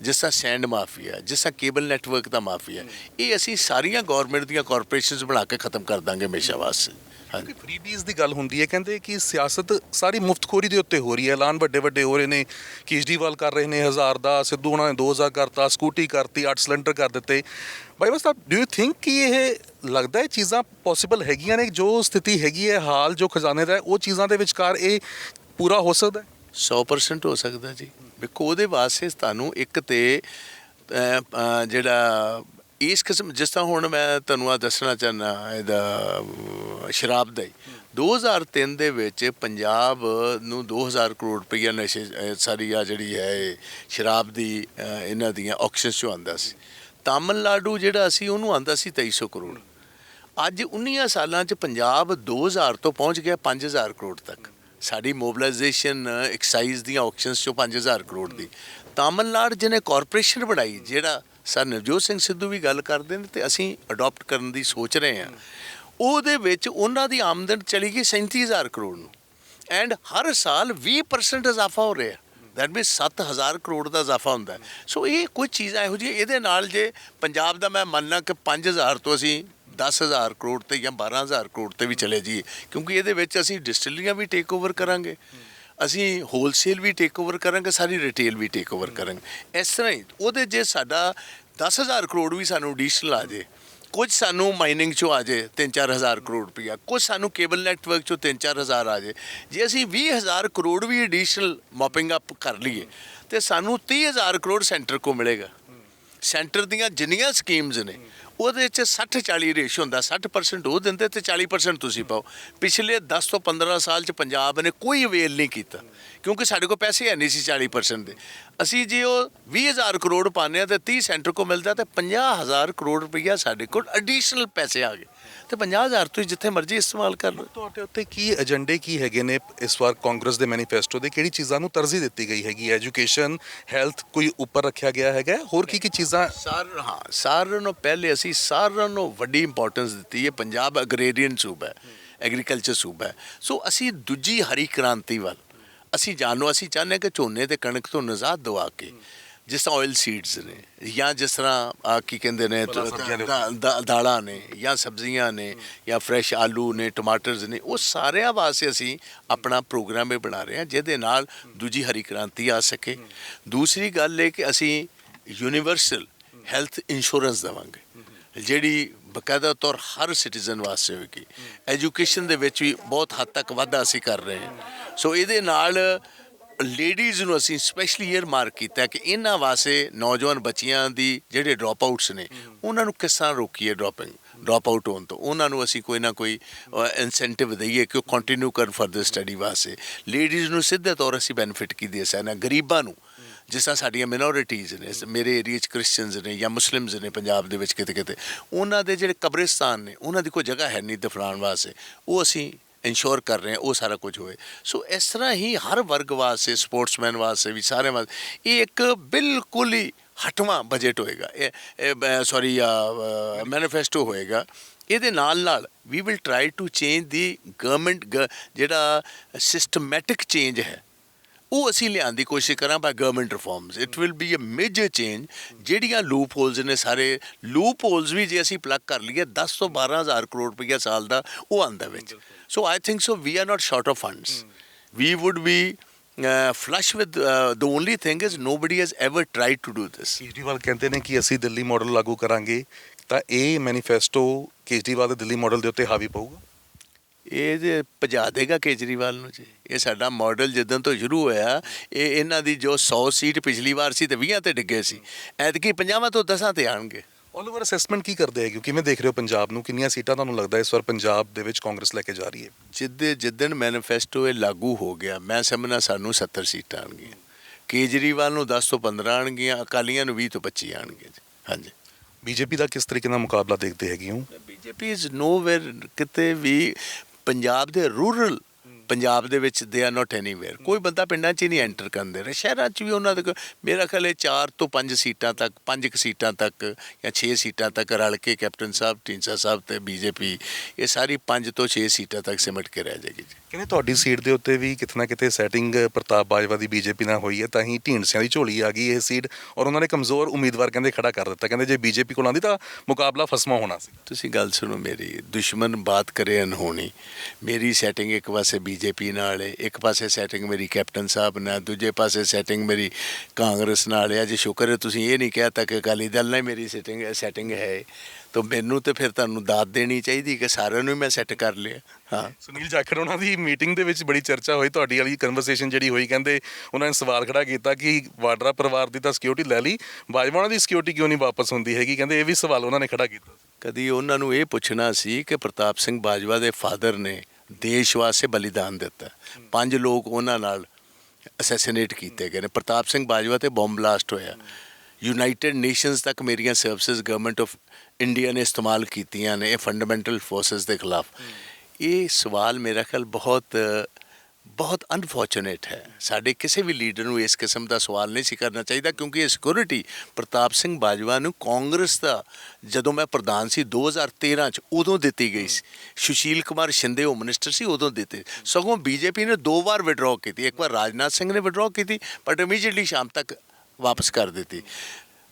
ਜਿਸ ਤਰ੍ਹਾਂ ਸੈਂਡ ਮਾਫੀਆ, ਜਿਸ ਤਰ੍ਹਾਂ ਕੇਬਲ ਨੈਟਵਰਕ ਦਾ ਮਾਫੀਆ, ਇਹ ਅਸੀਂ ਸਾਰੀਆਂ ਗੌਰਮੈਂਟ ਦੀਆਂ ਕਾਰਪੋਰੇਸ਼ਨਸ ਬਣਾ ਕੇ ਖਤਮ ਕਰ ਦਾਂਗੇ ਹਮੇਸ਼ਾ ਵਾਸਤੇ। ਕਿ ਫਰੀਬੀਜ਼ ਦੀ ਗੱਲ ਹੁੰਦੀ ਹੈ, ਕਹਿੰਦੇ ਕਿ ਸਿਆਸਤ ਸਾਰੀ ਮੁਫਤਖੋਰੀ ਦੇ ਉੱਤੇ ਹੋ ਰਹੀ ਹੈ। ਐਲਾਨ ਵੱਡੇ ਵੱਡੇ ਹੋ ਰਹੇ ਨੇ, ਕੇਜਰੀਵਾਲ ਕਰ ਰਹੇ ਨੇ 1000 ਦਾ, ਸਿੱਧੂ ਉਹਨਾਂ ਨੇ 2000 ਕਰਤਾ, ਸਕੂਟੀ ਕਰਤੀ, 8 ਸਿਲੰਡਰ ਕਰ ਦਿੱਤੇ। ਬਾਈ ਬਸ ਡੂ ਯੂ ਥਿੰਕ ਕਿ ਇਹ ਲੱਗਦਾ ਹੈ ਚੀਜ਼ਾਂ ਪੋਸੀਬਲ ਹੈਗੀਆਂ ਨੇ? ਜੋ ਸਥਿਤੀ ਹੈਗੀ ਹੈ ਹਾਲ, ਜੋ ਖਜ਼ਾਨੇ ਦਾ ਹੈ, ਉਹ ਚੀਜ਼ਾਂ ਦੇ ਵਿਚਕਾਰ ਇਹ ਪੂਰਾ ਹੋ ਸਕਦਾ ਹੈ? 100% ਹੋ ਸਕਦਾ ਜੀ। ਵੇਖੋ ਉਹਦੇ ਵਾਸਤੇ ਤੁਹਾਨੂੰ ਇੱਕ ਤੇ ਜਿਹੜਾ ਇਸ ਕਿਸਮ, ਜਿਸ ਤਰ੍ਹਾਂ ਹੁਣ ਮੈਂ ਤੁਹਾਨੂੰ ਆ ਦੱਸਣਾ ਚਾਹੁੰਦਾ ਇਹਦਾ ਸ਼ਰਾਬ ਦਾ ਹੀ, 2003 ਦੇ ਵਿੱਚ ਪੰਜਾਬ ਨੂੰ 2000 ਕਰੋੜ ਰੁਪਈਆ ਨਸ਼ੇ ਸਾਰੀ ਆ ਜਿਹੜੀ ਹੈ ਇਹ ਸ਼ਰਾਬ ਦੀ ਇਹਨਾਂ ਦੀਆਂ ਆਕਸ਼ਨਸ 'ਚੋਂ ਆਉਂਦਾ ਸੀ। ਤਾਮਿਲਨਾਡੂ ਜਿਹੜਾ ਸੀ ਉਹਨੂੰ ਆਉਂਦਾ ਸੀ 2300 ਕਰੋੜ। ਅੱਜ 19 ਸਾਲਾਂ 'ਚ ਪੰਜਾਬ 2000 ਤੋਂ ਪਹੁੰਚ ਗਿਆ 5000 ਕਰੋੜ ਤੱਕ। ਸਾਡੀ ਮੋਬਿਲਾਈਜੇਸ਼ਨ ਐਕਸਾਈਜ਼ ਦੀਆਂ ਆਕਸ਼ਨਸ 'ਚੋਂ 5000 ਕਰੋੜ ਦੀ। ਤਾਮਿਲਨਾਡੂ ਜਿਹਨੇ ਕਾਰਪੋਰੇਸ਼ਨ ਬਣਾਈ, ਜਿਹੜਾ ਸਰ ਨਵਜੋਤ ਸਿੰਘ ਸਿੱਧੂ ਵੀ ਗੱਲ ਕਰਦੇ ਨੇ ਤੇ ਅਸੀਂ ਅਡਾਪਟ ਕਰਨ ਦੀ ਸੋਚ ਰਹੇ ਹਾਂ, ਉਹਦੇ ਵਿੱਚ ਉਹਨਾਂ ਦੀ ਆਮਦਨ ਚਲੀ ਗਈ 37000 ਕਰੋੜ ਨੂੰ, ਐਂਡ ਹਰ ਸਾਲ 20% ਇਜ਼ਾਫਾ ਹੋ ਰਿਹਾ। ਦੈਟ ਮੀਨਸ 7000 ਕਰੋੜ ਦਾ ਇਜ਼ਾਫਾ ਹੁੰਦਾ। ਸੋ ਇਹ ਕੁਝ ਚੀਜ਼ਾਂ ਇਹੋ ਜਿਹੀਆਂ, ਇਹਦੇ ਨਾਲ ਜੇ ਪੰਜਾਬ ਦਾ ਮੈਂ ਮੰਨਣਾ ਕਿ 5000 ਤੋਂ ਅਸੀਂ 10,000 ਕਰੋੜ ਤੇ ਜਾਂ 12,000 ਕਰੋੜ ਤੇ ਵੀ ਚਲੇ ਜਾਈਏ, ਕਿਉਂਕਿ ਇਹਦੇ ਵਿੱਚ ਅਸੀਂ ਡਿਸਟਿਲਰੀਆਂ ਵੀ ਟੇਕ ਓਵਰ ਕਰਾਂਗੇ, ਅਸੀਂ ਹੋਲਸੇਲ ਵੀ ਟੇਕ ਓਵਰ ਕਰਾਂਗੇ, ਸਾਰੀ ਰਿਟੇਲ ਵੀ ਟੇਕ ਓਵਰ ਕਰਾਂਗੇ। ਇਸ ਤਰ੍ਹਾਂ ਹੀ ਉਹਦੇ ਜੇ ਸਾਡਾ 10,000 ਕਰੋੜ ਵੀ ਸਾਨੂੰ ਐਡੀਸ਼ਨਲ ਆ ਜੇ, ਕੁਝ ਸਾਨੂੰ ਮਾਈਨਿੰਗ 'ਚੋਂ ਆ ਜੇ 3-4 ਹਜ਼ਾਰ ਕਰੋੜ ਰੁਪਈਆ, ਕੁਝ ਸਾਨੂੰ ਕੇਬਲ ਨੈਟਵਰਕ 'ਚੋਂ 3-4 ਹਜ਼ਾਰ ਆ ਜੇ, ਜੇ ਅਸੀਂ 20,000 ਕਰੋੜ ਵੀ ਐਡੀਸ਼ਨਲ ਮੋਪਿੰਗ ਅਪ ਕਰ ਲਈਏ ਤੇ ਸਾਨੂੰ 30,000 ਕਰੋੜ ਸੈਂਟਰ ਕੋ ਮਿਲੇਗਾ। ਸੈਂਟਰ ਦੀਆਂ ਜਿੰਨੀਆਂ ਸਕੀਮਸ ਨੇ ਉਹਦੇ 'ਚ 60-40 ਰੇਸ਼ੋ ਹੁੰਦਾ, 60% ਉਹ ਦਿੰਦੇ ਤੇ 40% ਤੁਸੀਂ ਪਾਓ। ਪਿਛਲੇ 10 ਤੋਂ 15 ਸਾਲ 'ਚ ਪੰਜਾਬ ਨੇ ਕੋਈ ਅਵੇਲ ਨਹੀਂ ਕੀਤਾ, ਕਿਉਂਕਿ ਸਾਡੇ ਕੋਲ ਪੈਸੇ ਹੈ ਨਹੀਂ ਸੀ 40% ਦੇ। ਅਸੀਂ ਜੇ ਉਹ 20,000 ਕਰੋੜ ਪਾਉਂਦੇ ਹਾਂ ਤੇ 30 ਸੈਂਟਰ ਕੋ ਮਿਲਦਾ ਤੇ 50,000 ਕਰੋੜ ਰੁਪਈਆ ਸਾਡੇ ਕੋਲ ਐਡੀਸ਼ਨਲ ਪੈਸੇ ਆ ਗਏ ਤੇ 50,000 ਤੁਸੀਂ ਜਿੱਥੇ ਮਰਜ਼ੀ ਇਸਤੇਮਾਲ ਕਰ ਲਓ। ਤੁਹਾਡੇ ਉੱਤੇ ਕੀ ਏਜੰਡੇ ਕੀ ਹੈਗੇ ਨੇ ਇਸ ਵਾਰ ਕਾਂਗਰਸ ਦੇ ਮੈਨੀਫੈਸਟੋ ਦੇ? ਕਿਹੜੀ ਚੀਜ਼ਾਂ ਨੂੰ ਤਰਜੀਹ ਦਿੱਤੀ ਗਈ ਹੈਗੀ? ਐਜੂਕੇਸ਼ਨ, ਹੈਲਥ ਕੋਈ ਉੱਪਰ ਰੱਖਿਆ ਗਿਆ ਹੈਗਾ? ਹੋਰ ਕੀ ਚੀਜ਼ਾਂ? ਸਾਰਿਆਂ ਨੂੰ ਪਹਿਲੇ ਅਸੀਂ ਸਾਰਿਆਂ ਨੂੰ ਵੱਡੀ ਇੰਪੋਰਟੈਂਸ ਦਿੱਤੀ ਹੈ। ਪੰਜਾਬ ਅਗਰੇਰੀਅਨ ਸੂਬਾ ਹੈ, ਐਗਰੀਕਲਚਰ ਸੂਬਾ ਹੈ। ਸੋ ਅਸੀਂ ਦੂਜੀ ਹਰੀ ਕ੍ਰਾਂਤੀ ਵੱਲ ਅਸੀਂ ਚਾਹੁੰਦੇ ਹਾਂ ਕਿ ਝੋਨੇ ਤੇ ਕਣਕ ਤੋਂ ਨਿਜ਼ਾਤ ਦਵਾ ਕੇ, ਜਿਸ ਤਰ੍ਹਾਂ ਆਇਲ ਸੀਡਸ ਨੇ ਜਾਂ ਜਿਸ ਤਰ੍ਹਾਂ ਕੀ ਕਹਿੰਦੇ ਨੇ ਦਾਲਾਂ ਨੇ ਜਾਂ ਸਬਜ਼ੀਆਂ ਨੇ ਜਾਂ ਫਰੈਸ਼ ਆਲੂ ਨੇ, ਟਮਾਟਰਸ ਨੇ, ਉਹ ਸਾਰਿਆਂ ਵਾਸਤੇ ਅਸੀਂ ਆਪਣਾ ਪ੍ਰੋਗਰਾਮ ਇਹ ਬਣਾ ਰਹੇ ਹਾਂ ਜਿਹਦੇ ਨਾਲ ਦੂਜੀ ਹਰੀ ਕ੍ਰਾਂਤੀ ਆ ਸਕੇ। ਦੂਸਰੀ ਗੱਲ ਇਹ ਕਿ ਅਸੀਂ ਯੂਨੀਵਰਸਲ ਹੈਲਥ ਇੰਸ਼ੋਰੈਂਸ ਦੇਵਾਂਗੇ, ਜਿਹੜੀ ਬਕਾਇਦਾ ਤੌਰ ਹਰ ਸਿਟੀਜ਼ਨ ਵਾਸਤੇ ਹੋਵੇਗੀ। ਐਜੂਕੇਸ਼ਨ ਦੇ ਵਿੱਚ ਵੀ ਬਹੁਤ ਹੱਦ ਤੱਕ ਵਾਧਾ ਅਸੀਂ ਕਰ ਰਹੇ ਹਾਂ। ਸੋ ਇਹਦੇ ਨਾਲ ਲੇਡੀਜ਼ ਨੂੰ ਅਸੀਂ ਸਪੈਸ਼ਲੀ ਏਅਰ ਮਾਰਕ ਕੀਤਾ ਕਿ ਇਹਨਾਂ ਵਾਸਤੇ ਨੌਜਵਾਨ ਬੱਚੀਆਂ ਦੀ ਜਿਹੜੇ ਡ੍ਰੌਪ ਆਊਟਸ ਨੇ ਉਹਨਾਂ ਨੂੰ ਕਿਸ ਤਰ੍ਹਾਂ ਰੋਕੀਏ ਡ੍ਰੌਪ ਆਊਟ ਹੋਣ ਤੋਂ, ਉਹਨਾਂ ਨੂੰ ਅਸੀਂ ਕੋਈ ਨਾ ਕੋਈ ਇਨਸੈਂਟਿਵ ਦਈਏ ਕਿ ਉਹ ਕੰਟੀਨਿਊ ਕਰਨ ਫਰਦਰ ਸਟੱਡੀ ਵਾਸਤੇ। ਲੇਡੀਜ਼ ਨੂੰ ਸਿੱਧੇ ਤੌਰ ਅਸੀਂ ਬੈਨੀਫਿਟ ਕੀ ਦੇ ਸਕਦੇ ਹਾਂ, ਗਰੀਬਾਂ ਨੂੰ ਜਿਸ ਤਰ੍ਹਾਂ ਸਾਡੀਆਂ ਮਿਨੋਰਿਟੀਜ਼ ਨੇ, ਮੇਰੇ ਏਰੀਏ 'ਚ ਕ੍ਰਿਸਚਨਸ ਨੇ ਜਾਂ ਮੁਸਲਿਮਸ ਨੇ ਪੰਜਾਬ ਦੇ ਵਿੱਚ ਕਿਤੇ ਕਿਤੇ, ਉਹਨਾਂ ਦੇ ਜਿਹੜੇ ਕਬਰਿਸਤਾਨ ਨੇ ਉਹਨਾਂ ਦੀ ਕੋਈ ਜਗ੍ਹਾ ਹੈ ਨਹੀਂ ਦਫਨਾਉਣ ਵਾਸਤੇ, ਉਹ ਅਸੀਂ ਇੰਸ਼ੋਰ ਕਰ ਰਹੇ ਹਾਂ ਉਹ ਸਾਰਾ ਕੁਝ ਹੋਏ। ਸੋ ਇਸ ਤਰ੍ਹਾਂ ਹੀ ਹਰ ਵਰਗ ਵਾਸਤੇ, ਸਪੋਰਟਸਮੈਨ ਵਾਸਤੇ ਵੀ, ਸਾਰਿਆਂ ਵਾਸਤੇ ਇਹ ਇੱਕ ਬਿਲਕੁਲ ਹੀ ਹਟਵਾਂ ਬਜਟ ਹੋਏਗਾ, ਸੌਰੀ ਮੈਨੀਫੈਸਟੋ ਹੋਏਗਾ। ਇਹਦੇ ਨਾਲ we will try to change the government, ਜਿਹੜਾ ਸਿਸਟਮੈਟਿਕ ਚੇਂਜ ਹੈ ਉਹ ਅਸੀਂ ਲਿਆਉਣ ਦੀ ਕੋਸ਼ਿਸ਼ ਕਰਾਂ by government reforms. It will be a major change. ਜਿਹੜੀਆਂ ਲੂਪ ਹੋਲਸ ਨੇ, ਸਾਰੇ ਲੂਪ ਹੋਲਸ ਵੀ ਜੇ ਅਸੀਂ ਪਲੱਗ ਕਰ ਲਈਏ 10 ਤੋਂ 12,000 ਕਰੋੜ ਰੁਪਈਆ ਸਾਲ ਦਾ ਉਹ ਆਉਂਦਾ ਵਿੱਚ। So I think so we are not short of funds, we would be flush with, the only thing is nobody has ever tried to do this। Kejriwal ਕਹਿੰਦੇ ਨੇ ਕਿ ਅਸੀਂ ਦਿੱਲੀ ਮਾਡਲ ਲਾਗੂ ਕਰਾਂਗੇ, ਤਾਂ ਇਹ ਮੈਨੀਫੈਸਟੋ ਕੇਜਰੀਵਾਲ ਦੇ ਦਿੱਲੀ ਮਾਡਲ ਦੇ ਉੱਤੇ ਹਾਵੀ ਪਊਗਾ? ਇਹ ਜੇ ਭਜਾ ਦੇਗਾ ਕੇਜਰੀਵਾਲ ਨੂੰ ਜੀ। ਇਹ ਸਾਡਾ ਮਾਡਲ ਜਿੱਦਣ ਤੋਂ ਸ਼ੁਰੂ ਹੋਇਆ, ਇਹ ਇਹਨਾਂ ਦੀ ਜੋ 100 ਸੀਟ ਪਿਛਲੀ ਵਾਰ ਸੀ ਤੇ 20 ਤੇ ਡਿੱਗੇ ਸੀ, ਐਤਕੀ 50 ਤੋਂ 10 ਤੇ ਆਣਗੇ। ਆਲ ਓਵਰ ਅਸੈਸਮੈਂਟ ਕੀ ਕਰਦੇ ਹੈਗੇ, ਕਿਵੇਂ ਦੇਖ ਰਹੇ ਹੋ ਪੰਜਾਬ ਨੂੰ? ਕਿੰਨੀਆਂ ਸੀਟਾਂ ਤੁਹਾਨੂੰ ਲੱਗਦਾ ਇਸ ਵਾਰ ਪੰਜਾਬ ਦੇ ਵਿੱਚ ਕਾਂਗਰਸ ਲੈ ਕੇ ਜਾ ਰਹੀ ਹੈ? ਜਿੱਦਣ ਮੈਨੀਫੈਸਟੋ ਇਹ ਲਾਗੂ ਹੋ ਗਿਆ, ਮੈਂ ਸਮਝਣਾ ਸਾਨੂੰ 70 ਸੀਟਾਂ ਆਣਗੀਆਂ, ਕੇਜਰੀਵਾਲ ਨੂੰ 10 ਤੋਂ 15 ਆਣਗੀਆਂ, ਅਕਾਲੀਆਂ ਨੂੰ 20 ਤੋਂ 25 ਆਣਗੇ ਜੀ। ਹਾਂਜੀ। ਬੀਜੇਪੀ ਦਾ ਕਿਸ ਤਰੀਕੇ ਨਾਲ ਮੁਕਾਬਲਾ ਦੇਖਦੇ ਹੈਗੇ ਹੋ? ਬੀਜੇਪੀ ਇਜ਼ ਨੋਵੇਅਰ, ਕਿਤੇ ਵੀ ਪੰਜਾਬ ਦੇ ਰੂਰਲ ਪੰਜਾਬ ਦੇ ਵਿੱਚ ਦੇ ਆਰ ਨਾਟ ਐਨੀਵੇਅਰ। ਕੋਈ ਬੰਦਾ ਪਿੰਡਾਂ 'ਚ ਹੀ ਨਹੀਂ ਐਂਟਰ ਕਰਨ ਦੇ ਰਿਹਾ। ਸ਼ਹਿਰਾਂ 'ਚ ਵੀ ਉਹਨਾਂ ਦੇ ਮੇਰਾ ਖਿਆਲ ਹੈ 4 ਤੋਂ 5 ਸੀਟਾਂ ਤੱਕ, 5 ਸੀਟਾਂ ਤੱਕ ਜਾਂ 6 ਸੀਟਾਂ ਤੱਕ ਰਲ ਕੇ ਕੈਪਟਨ ਸਾਹਿਬ, ਢੀਂਡਸਾ ਸਾਹਿਬ ਤੇ ਬੀਜੇਪੀ, ਇਹ ਸਾਰੀ 5 ਤੋਂ 6 ਸੀਟਾਂ ਤੱਕ ਸਿਮਟ ਕੇ ਰਹਿ ਜਾਏਗੀ ਜੀ। ਕਹਿੰਦੇ ਤੁਹਾਡੀ ਸੀਟ ਦੇ ਉੱਤੇ ਵੀ ਕਿਤੇ ਨਾ ਕਿਤੇ ਸੈਟਿੰਗ ਪ੍ਰਤਾਪ ਬਾਜਵਾ ਦੀ ਬੀਜੇਪੀ ਨਾਲ ਹੋਈ ਹੈ, ਤਾਂ ਹੀ ਢੀਂਡਸਿਆਂ ਦੀ ਝੋਲੀ ਆ ਗਈ ਇਹ ਸੀਟ, ਔਰ ਉਹਨਾਂ ਨੇ ਕਮਜ਼ੋਰ ਉਮੀਦਵਾਰ ਕਹਿੰਦੇ ਖੜਾ ਕਰ ਦਿੱਤਾ। ਕਹਿੰਦੇ ਜੇ ਬੀਜੇਪੀ ਕੋਲ ਆਉਂਦੀ ਤਾਂ ਮੁਕਾਬਲਾ ਫਸਮਾ ਹੋਣਾ ਸੀ। ਤੁਸੀਂ ਗੱਲ ਸੁਣੋ ਮੇਰੀ, ਦੁਸ਼ਮਣ ਬਾਤ ਕਰੇ ਅਨਹੋਣੀ। ਮੇਰੀ ਸੈਟਿੰਗ ਇੱਕ ਪਾਸੇ ਬੀਜੇਪੀ ਨਾਲ ਹੈ, ਇੱਕ ਪਾਸੇ ਸੈਟਿੰਗ ਮੇਰੀ ਕੈਪਟਨ ਸਾਹਿਬ ਨਾਲ, ਦੂਜੇ ਪਾਸੇ ਸੈਟਿੰਗ ਮੇਰੀ ਕਾਂਗਰਸ ਨਾਲ ਹੈ। ਅੱਜ ਸ਼ੁਕਰ ਹੈ ਤੁਸੀਂ ਇਹ ਨਹੀਂ ਕਹਿ ਤਾ ਕਿ ਅਕਾਲੀ ਦਲ ਨਾਲ ਮੇਰੀ ਸੈਟਿੰਗ ਹੈ, ਤਾਂ ਮੈਨੂੰ ਤਾਂ ਫਿਰ ਤੁਹਾਨੂੰ ਦਾਤ ਦੇਣੀ ਚਾਹੀਦੀ ਕਿ ਸਾਰਿਆਂ ਨੂੰ ਮੈਂ ਸੈੱਟ ਕਰ ਲਿਆ। ਹਾਂ, ਸੁਨੀਲ ਜਾਖੜ ਉਹਨਾਂ ਦੀ ਮੀਟਿੰਗ ਦੇ ਵਿੱਚ ਬੜੀ ਚਰਚਾ ਹੋਈ, ਤੁਹਾਡੀ ਵਾਲੀ ਕਨਵਰਸੇਸ਼ਨ ਜਿਹੜੀ ਹੋਈ, ਕਹਿੰਦੇ ਉਹਨਾਂ ਨੇ ਸਵਾਲ ਖੜਾ ਕੀਤਾ ਕਿ ਵਾਡਰਾ ਪਰਿਵਾਰ ਦੀ ਤਾਂ ਸਿਕਿਉਰਿਟੀ ਲੈ ਲਈ, ਬਾਜਵਾ ਉਹਨਾਂ ਦੀ ਸਿਕਿਉਰਿਟੀ ਕਿਉਂ ਨਹੀਂ ਵਾਪਸ ਹੁੰਦੀ ਹੈਗੀ? ਕਹਿੰਦੇ ਇਹ ਵੀ ਸਵਾਲ ਉਹਨਾਂ ਨੇ ਖੜਾ ਕੀਤਾ। ਕਦੀ ਉਹਨਾਂ ਨੂੰ ਇਹ ਪੁੱਛਣਾ ਸੀ ਕਿ ਪ੍ਰਤਾਪ ਸਿੰਘ ਬਾਜਵਾ ਦੇ ਫਾਦਰ ਨੇ ਦੇਸ਼ ਵਾਸਤੇ ਬਲੀਦਾਨ ਦਿੱਤਾ, 5 ਲੋਕ ਉਹਨਾਂ ਨਾਲ ਅਸੈਸੀਨੇਟ ਕੀਤੇ ਗਏ ਨੇ। ਪ੍ਰਤਾਪ ਸਿੰਘ ਬਾਜਵਾ ਤੇ ਬੰਬ ਬਲਾਸਟ ਹੋਇਆ, ਯੂਨਾਈਟਿਡ ਨੇਸ਼ਨਸ ਤੱਕ ਮੇਰੀਆਂ ਸਰਵਿਸਿਜ਼ ਗਵਰਨਮੈਂਟ ਆਫ ਇੰਡੀਆ ਨੇ ਇਸਤੇਮਾਲ ਕੀਤੀਆਂ ਨੇ ਇਹ ਫੰਡਾਮੈਂਟਲ ਫੋਰਸਿਸ ਦੇ ਖਿਲਾਫ। ਇਹ ਸਵਾਲ ਮੇਰਾ ਖਿਆਲ ਬਹੁਤ ਅਨਫੋਰਚੂਨੇਟ ਹੈ। ਸਾਡੇ ਕਿਸੇ ਵੀ ਲੀਡਰ ਨੂੰ ਇਸ ਕਿਸਮ ਦਾ ਸਵਾਲ ਨਹੀਂ ਸੀ ਕਰਨਾ ਚਾਹੀਦਾ, ਕਿਉਂਕਿ ਇਹ ਸਿਕਿਉਰਿਟੀ ਪ੍ਰਤਾਪ ਸਿੰਘ ਬਾਜਵਾ ਨੂੰ ਕਾਂਗਰਸ ਦਾ, ਜਦੋਂ ਮੈਂ ਪ੍ਰਧਾਨ ਸੀ 2013 'ਚ, ਉਦੋਂ ਦਿੱਤੀ ਗਈ ਸੀ। ਸੁਸ਼ੀਲ ਕੁਮਾਰ ਸ਼ਿੰਦੇ ਹੋਮ ਮਿਨਿਸਟਰ ਸੀ, ਉਦੋਂ ਦਿੱਤੇ। ਸਗੋਂ ਬੀਜੇਪੀ ਨੇ 2 ਵਾਰ ਵਿਡਰਾਅ ਕੀਤੀ, ਇੱਕ ਵਾਰ ਰਾਜਨਾਥ ਸਿੰਘ ਨੇ ਵਿਡਰਾਅ ਕੀਤੀ ਬਟ ਇਮੀਡੀਏਟਲੀ ਸ਼ਾਮ ਤੱਕ ਵਾਪਸ ਕਰ ਦਿੱਤੀ।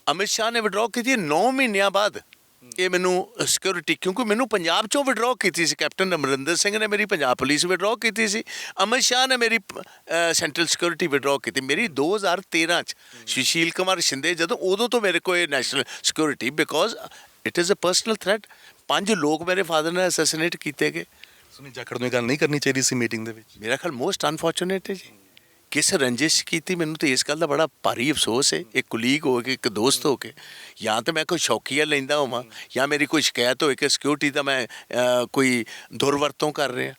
ਅਮਿਤ ਸ਼ਾਹ ਨੇ ਵਿਡਰਾਅ ਕੀਤੀ 9 ਮਹੀਨਿਆਂ ਬਾਅਦ। ਇਹ ਮੈਨੂੰ ਸਿਕਿਉਰਿਟੀ, ਕਿਉਂਕਿ ਮੈਨੂੰ ਪੰਜਾਬ 'ਚੋਂ ਵਿਡਰਾਅ ਕੀਤੀ ਸੀ, ਕੈਪਟਨ ਅਮਰਿੰਦਰ ਸਿੰਘ ਨੇ ਮੇਰੀ ਪੰਜਾਬ ਪੁਲਿਸ ਵਿਡਰਾਅ ਕੀਤੀ ਸੀ, ਅਮਿਤ ਸ਼ਾਹ ਨੇ ਮੇਰੀ ਸੈਂਟਰਲ ਸਿਕਿਉਰਿਟੀ ਵਿਡਰਾਅ ਕੀਤੀ। ਮੇਰੀ 2013 'ਚ ਸੁਸ਼ੀਲ ਕੁਮਾਰ ਸ਼ਿੰਦੇ ਜਦੋਂ, ਉਦੋਂ ਤੋਂ ਮੇਰੇ ਕੋਲ ਇਹ national security, because it is a personal threat. 5 ਲੋਕ ਮੇਰੇ ਫਾਦਰ ਨੇ ਅਸੈਸੀਨੇਟ ਕੀਤੇ ਗਏ। ਸੁਨੀਲ ਜਾਖੜ ਨੂੰ ਇਹ ਗੱਲ ਨਹੀਂ ਕਰਨੀ ਚਾਹੀਦੀ ਸੀ ਮੀਟਿੰਗ ਦੇ ਵਿੱਚ? ਮੇਰਾ ਖਿਆਲ ਮੋਸਟ ਅਨਫੋਰਚੂਨੇਟ ਹੈ ਜੀ। ਕਿਸ ਰੰਜਿਸ਼ ਕੀਤੀ, ਮੈਨੂੰ ਤਾਂ ਇਸ ਗੱਲ ਦਾ ਬੜਾ ਭਾਰੀ ਅਫਸੋਸ ਹੈ। ਇੱਕ ਕੁਲੀਗ ਹੋ ਕੇ, ਇੱਕ ਦੋਸਤ ਹੋ ਕੇ, ਜਾਂ ਤਾਂ ਮੈਂ ਕੋਈ ਸ਼ੌਕੀਆ ਲੈਂਦਾ ਹੋਵਾਂ ਜਾਂ ਮੇਰੀ ਕੋਈ ਸ਼ਿਕਾਇਤ ਹੋਏ ਕਿ ਸਿਕਿਉਰਿਟੀ ਦਾ ਮੈਂ ਕੋਈ ਦੁਰਵਰਤੋਂ ਕਰ ਰਿਹਾ।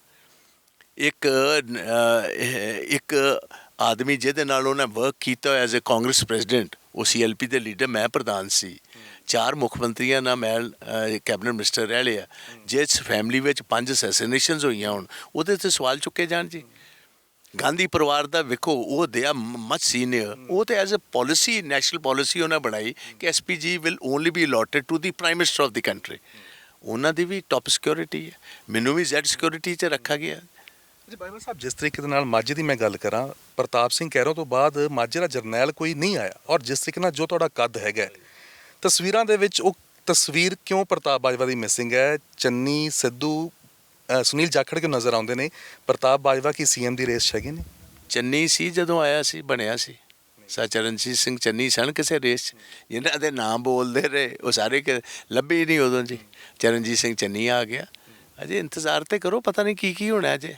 ਇੱਕ ਆਦਮੀ ਜਿਹਦੇ ਨਾਲ ਉਹਨੇ ਵਰਕ ਕੀਤਾ ਐਜ਼ ਅ ਕਾਂਗਰਸ ਪ੍ਰੈਜ਼ੀਡੈਂਟ, ਉਹ CLP ਦੇ ਲੀਡਰ, ਮੈਂ ਪ੍ਰਧਾਨ ਸੀ, 4 ਮੁੱਖ ਮੰਤਰੀਆਂ ਨਾਲ ਮੈਂ ਕੈਬਨਿਟ ਮਿਨਿਸਟਰ ਰਹਿ ਲਿਆ, ਜਿਸ ਫੈਮਿਲੀ ਵਿੱਚ 5 ਅਸੈਸੀਨੇਸ਼ਨਸ ਹੋਈਆਂ ਹੋਣ, ਉਹਦੇ 'ਤੇ ਸਵਾਲ ਚੁੱਕੇ ਜਾਣ ਜੀ। ਗਾਂਧੀ ਪਰਿਵਾਰ ਦਾ ਵੇਖੋ, ਉਹ ਦੇ ਆ ਮਚ ਸੀਨੀਅਰ, ਉਹ ਤੇ as a policy, national policy ਉਹਨਾਂ ਬਣਾਈ ਕਿ SPG will only be allotted to the prime minister of the country. ਉਹਨਾਂ ਦੀ ਵੀ ਟੌਪ ਸਿਕਿਉਰਿਟੀ ਹੈ, ਮੈਨੂੰ ਵੀ Z ਸਿਕਿਉਰਿਟੀ 'ਚ ਰੱਖਾ ਗਿਆ। ਜੀ ਬਾਜਵਾ ਸਾਹਿਬ, ਜਿਸ ਤਰੀਕੇ ਦੇ ਨਾਲ ਮਾਝੇ ਦੀ ਮੈਂ ਗੱਲ ਕਰਾਂ, ਪ੍ਰਤਾਪ ਸਿੰਘ ਕਹਿਰੋਂ ਤੋਂ ਬਾਅਦ ਮਾਝੇ ਦਾ ਜਰਨੈਲ ਕੋਈ ਨਹੀਂ ਆਇਆ, ਔਰ ਜਿਸ ਤਰੀਕੇ ਨਾਲ ਜੋ ਤੁਹਾਡਾ ਕੱਦ ਹੈਗਾ, ਤਸਵੀਰਾਂ ਦੇ ਵਿੱਚ ਉਹ ਤਸਵੀਰ ਕਿਉਂ ਪ੍ਰਤਾਪ ਬਾਜਵਾ ਦੀ ਮਿਸਿੰਗ ਹੈ? ਚੰਨੀ, ਸਿੱਧੂ, ਸੁਨੀਲ ਜਾਖੜ ਕਿਉਂ ਨਜ਼ਰ ਆਉਂਦੇ ਨੇ? ਪ੍ਰਤਾਪ ਬਾਜਵਾ ਕੀ CM ਦੀ ਰੇਸ 'ਚ ਹੈਗੇ ਨੇ? ਚੰਨੀ ਸੀ ਜਦੋਂ ਆਇਆ ਸੀ, ਬਣਿਆ ਸੀ। ਚਰਨਜੀਤ ਸਿੰਘ ਚੰਨੀ ਸਨ ਕਿਸੇ ਰੇਸ 'ਚ, ਜਿਹਨਾਂ ਦੇ ਨਾਮ ਬੋਲਦੇ ਰਹੇ ਉਹ ਸਾਰੇ ਲੱਭੇ ਹੀ ਨਹੀਂ ਉਦੋਂ ਜੀ। ਚਰਨਜੀਤ ਸਿੰਘ ਚੰਨੀ ਆ ਗਿਆ। ਅਜੇ ਇੰਤਜ਼ਾਰ ਤੇ ਕਰੋ, ਪਤਾ ਨਹੀਂ ਕੀ ਹੋਣਾ ਅਜੇ।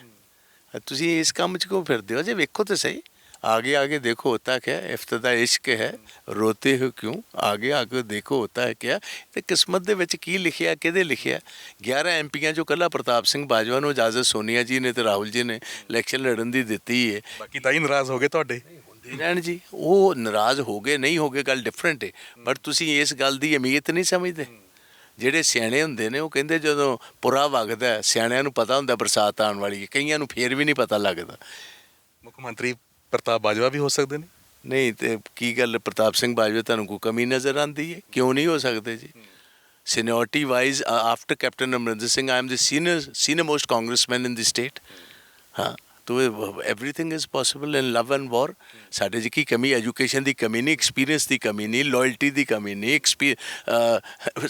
ਤੁਸੀਂ ਇਸ ਕੰਮ 'ਚ ਕਿਉਂ ਫਿਰਦੇ ਹੋ? ਅਜੇ ਵੇਖੋ ਤਾਂ ਸਹੀ, आगे देखो होता क्या, इफ्तदा इश्क है, रोते हो क्यों, आगे देखो होता है क्या। ਤੇ ਕਿਸਮਤ ਦੇ ਵਿੱਚ ਕੀ ਲਿਖਿਆ, ਕਿਹਦੇ ਲਿਖਿਆ? 11 MPਆਂ 'ਚੋਂ ਕੱਲਾ ਪ੍ਰਤਾਪ ਸਿੰਘ ਬਾਜਵਾ ਨੂੰ ਇਜਾਜ਼ਤ ਸੋਨੀਆ ਜੀ ਨੇ ਤੇ ਰਾਹੁਲ ਜੀ ਨੇ ਇਲੈਕਸ਼ਨ ਲੜਨ ਦੀ ਦਿੱਤੀ ਹੈ। ਬਾਕੀ ਤਾਂ ਹੀ ਨਾਰਾਜ਼ ਹੋ ਗਏ ਤੁਹਾਡੇ। ਦੇ ਰਹਿਣ ਜੀ, ਉਹ ਨਾਰਾਜ਼ ਹੋ ਗਏ ਨਹੀਂ ਹੋ ਗਏ ਗੱਲ ਡਿਫਰੈਂਟ ਹੈ, ਬਟ ਤੁਸੀਂ ਇਸ ਗੱਲ ਦੀ ਅਹਿਮੀਅਤ ਨਹੀਂ ਸਮਝਦੇ। ਜਿਹੜੇ ਸਿਆਣੇ ਹੁੰਦੇ ਨੇ ਉਹ ਕਹਿੰਦੇ ਜਦੋਂ ਪੁਰਾ ਵਗਦਾ ਹੈ, ਸਿਆਣਿਆਂ ਨੂੰ ਪਤਾ ਹੁੰਦਾ ਬਰਸਾਤ ਆਉਣ ਵਾਲੀ ਹੈ, ਕਈਆਂ ਨੂੰ ਫੇਰ ਵੀ ਨਹੀਂ ਪਤਾ ਲੱਗਦਾ। ਮੁੱਖ ਮੰਤਰੀ ਪ੍ਰਤਾਪ ਬਾਜਵਾ ਵੀ ਹੋ ਸਕਦੇ ਨੇ? ਨਹੀਂ ਤੇ ਕੀ ਗੱਲ, ਪ੍ਰਤਾਪ ਸਿੰਘ ਬਾਜਵਾ ਤੁਹਾਨੂੰ ਕੋਈ ਕਮੀ ਨਜ਼ਰ ਆਉਂਦੀ ਹੈ? ਕਿਉਂ ਨਹੀਂ ਹੋ ਸਕਦੇ ਜੀ? Seniority wise after captain Amarinder Singh I am the senior most Congressman in the state. ਹਾਂ, ਤੋ everything is possible in love and war. ਸਾਡੇ 'ਚ ਕੀ ਕਮੀ? ਐਜੂਕੇਸ਼ਨ ਦੀ ਕਮੀ ਨਹੀਂ, ਐਕਸਪੀਰੀਅੰਸ ਦੀ ਕਮੀ ਨਹੀਂ, ਲੋਇਲਟੀ ਦੀ ਕਮੀ ਨਹੀਂ,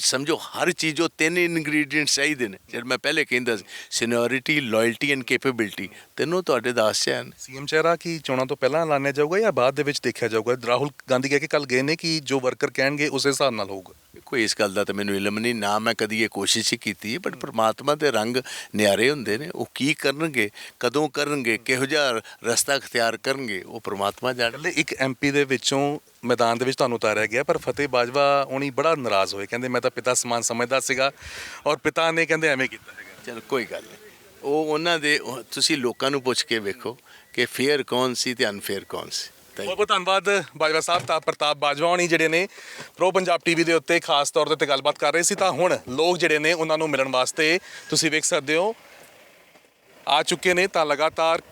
ਸਮਝੋ ਹਰ ਚੀਜ਼ ਉਹ ਤਿੰਨ ਇਨਗਰੀਡੀਐਂਟਸ ਚਾਹੀਦੇ ਨੇ ਜਿਹੜੇ ਮੈਂ ਪਹਿਲੇ ਕਹਿੰਦਾ ਸੀ, ਸੀਨੀਅਰਿਟੀ, ਲੋਇਲਟੀ ਐਂਡ ਕੈਪੇਬਿਲਿਟੀ, ਤਿੰਨੋਂ ਤੁਹਾਡੇ ਦਾਸ 'ਚ ਹਨ। ਸੀਐਮ ਚਿਹਰਾ ਕੀ ਚੋਣਾਂ ਤੋਂ ਪਹਿਲਾਂ ਐਲਾਨਿਆ ਜਾਊਗਾ ਜਾਂ ਬਾਅਦ ਦੇ ਵਿੱਚ ਦੇਖਿਆ ਜਾਊਗਾ? ਰਾਹੁਲ ਗਾਂਧੀ ਕਹਿ ਕੇ ਕੱਲ ਗਏ ਨੇ ਕਿ ਜੋ ਵਰਕਰ ਕਹਿਣਗੇ ਉਸੇ ਹਿਸਾਬ ਨਾਲ ਹੋਊਗਾ। ਕੋਈ ਇਸ ਗੱਲ ਦਾ ਤਾਂ ਮੈਨੂੰ ਇਲਮ ਨਹੀਂ, ਨਾ ਮੈਂ ਕਦੀ ਇਹ ਕੋਸ਼ਿਸ਼ ਹੀ ਕੀਤੀ, ਬਟ ਪ੍ਰਮਾਤਮਾ ਦੇ ਰੰਗ ਨਿਆਰੇ ਹੁੰਦੇ ਨੇ, ਉਹ ਕੀ ਕਰਨਗੇ, ਕਦੋਂ ਕਰਨਗੇ, ਕਿਹੋ ਜਿਹਾ ਰਸਤਾ ਅਖਤਿਆਰ ਕਰਨਗੇ, ਉਹ ਪ੍ਰਮਾਤਮਾ ਜਾਣੇ। ਇਕੱਲੇ ਇੱਕ ਐਮਪੀ ਦੇ ਵਿੱਚੋਂ ਮੈਦਾਨ ਦੇ ਵਿੱਚ ਤੁਹਾਨੂੰ ਉਤਾਰਿਆ ਗਿਆ, ਪਰ ਫਤਿਹ ਬਾਜਵਾ ਹੁਣੀ ਬੜਾ ਨਾਰਾਜ਼ ਹੋਏ, ਕਹਿੰਦੇ ਮੈਂ ਤਾਂ ਪਿਤਾ ਸਮਾਨ ਸਮਝਦਾ ਸੀਗਾ ਔਰ ਪਿਤਾ ਨੇ ਕਹਿੰਦੇ ਐਵੇਂ ਕੀਤਾ ਹੈਗਾ। ਚਲ ਕੋਈ ਗੱਲ ਨਹੀਂ, ਉਹ ਉਹਨਾਂ ਦੇ ਤੁਸੀਂ ਲੋਕਾਂ ਨੂੰ ਪੁੱਛ ਕੇ ਵੇਖੋ ਕਿ ਫੇਅਰ ਕੌਣ ਸੀ ਤੇ ਅਨਫੇਅਰ ਕੌਣ ਸੀ। ਬਹੁਤ ਬਹੁਤ ਧੰਨਵਾਦ ਬਾਜਵਾ ਸਾਹਿਬ। ਤਾਂ ਪ੍ਰਤਾਪ ਬਾਜਵਾ ਹੋਣੀ ਜਿਹੜੇ ਨੇ ਪ੍ਰੋ ਪੰਜਾਬ ਟੀਵੀ ਦੇ ਉੱਤੇ ਖਾਸ ਤੌਰ ਤੇ ਗੱਲਬਾਤ ਕਰ ਰਹੇ ਸੀ। ਤਾਂ ਹੁਣ ਲੋਕ ਜਿਹੜੇ ਨੇ ਉਹਨਾਂ ਨੂੰ ਮਿਲਣ ਵਾਸਤੇ ਤੁਸੀਂ ਵੇਖ ਸਕਦੇ ਹੋ ਆ ਚੁੱਕੇ ਨੇ। ਤਾਂ ਲਗਾਤਾਰ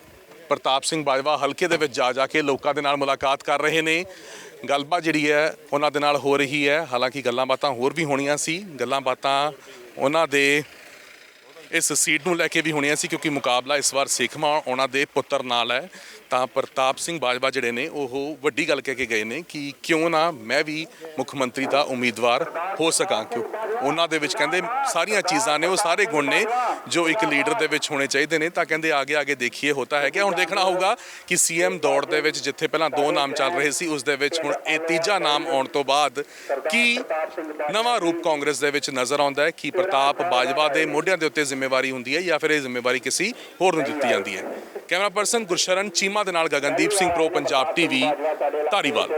ਪ੍ਰਤਾਪ ਸਿੰਘ ਬਾਜਵਾ ਹਲਕੇ ਦੇ ਵਿੱਚ ਜਾ ਕੇ ਲੋਕਾਂ ਦੇ ਨਾਲ ਮੁਲਾਕਾਤ ਕਰ ਰਹੇ ਨੇ। ਗੱਲਬਾਤ ਜਿਹੜੀ ਹੈ ਉਹਨਾਂ ਦੇ ਨਾਲ ਹੋ ਰਹੀ ਹੈ। ਹਾਲਾਂਕਿ ਗੱਲਾਂ ਬਾਤਾਂ ਹੋਰ ਵੀ ਹੋਣੀਆਂ ਸੀ, ਗੱਲਾਂ ਬਾਤਾਂ ਉਹਨਾਂ ਦੇ ਇਸ ਸੀਟ ਨੂੰ ਲੈ ਕੇ ਵੀ ਹੋਣੀਆਂ ਸੀ, ਕਿਉਂਕਿ ਮੁਕਾਬਲਾ ਇਸ ਵਾਰ ਸੇਖਵਾਂ ਉਹਨਾਂ ਦੇ ਪੁੱਤਰ ਨਾਲ ਹੈ। ਤਾਂ ਪ੍ਰਤਾਪ ਸਿੰਘ ਬਾਜਵਾ ਜਿਹੜੇ ਨੇ ਉਹ ਵੱਡੀ ਗੱਲ ਕਹਿ ਕੇ ਗਏ ਨੇ ਕਿ ਕਿਉਂ ਨਾ ਮੈਂ ਵੀ ਮੁੱਖ ਮੰਤਰੀ ਦਾ ਉਮੀਦਵਾਰ ਹੋ ਸਕਾਂ, ਕਿਉਂ ਉਹਨਾਂ ਦੇ ਵਿੱਚ ਕਹਿੰਦੇ ਸਾਰੀਆਂ ਚੀਜ਼ਾਂ ਨੇ, ਉਹ ਸਾਰੇ ਗੁਣ ਨੇ ਜੋ ਇੱਕ ਲੀਡਰ ਦੇ ਵਿੱਚ ਹੋਣੇ ਚਾਹੀਦੇ ਨੇ। ਤਾਂ ਕਹਿੰਦੇ ਆਗੇ ਦੇਖੀਏ ਹੋਤਾ ਹੈ ਕਿ ਹੁਣ ਦੇਖਣਾ ਹੋਊਗਾ ਕਿ ਸੀਐਮ ਦੌੜ ਦੇ ਵਿੱਚ ਜਿੱਥੇ ਪਹਿਲਾਂ 2 ਨਾਮ ਚੱਲ ਰਹੇ ਸੀ, ਉਸ ਦੇ ਵਿੱਚ ਹੁਣ ਇਹ ਤੀਜਾ ਨਾਮ ਆਉਣ ਤੋਂ ਬਾਅਦ ਕੀ ਨਵਾਂ ਰੂਪ ਕਾਂਗਰਸ ਦੇ ਵਿੱਚ ਨਜ਼ਰ ਆਉਂਦਾ ਹੈ। ਕਿ ਪ੍ਰਤਾਪ ਬਾਜਵਾ ਦੇ ਮੋਢਿਆਂ ਦੇ ਉੱਤੇ ਜ਼ਿੰਮੇਵਾਰੀ ਹੁੰਦੀ ਹੈ ਜਾਂ ਫਿਰ ਇਹ ਜ਼ਿੰਮੇਵਾਰੀ ਕਿਸੇ ਹੋਰ ਨੂੰ ਦਿੱਤੀ ਜਾਂਦੀ ਹੈ। ਕੈਮਰਾ ਪਰਸਨ ਗੁਰਸ਼ਰਨ ਚੀਮਾ ਦੇ ਨਾਲ ਗਗਨਦੀਪ ਸਿੰਘ, ਪ੍ਰੋ ਪੰਜਾਬ ਟੀਵੀ, ਧਾਰੀਵਾਲ।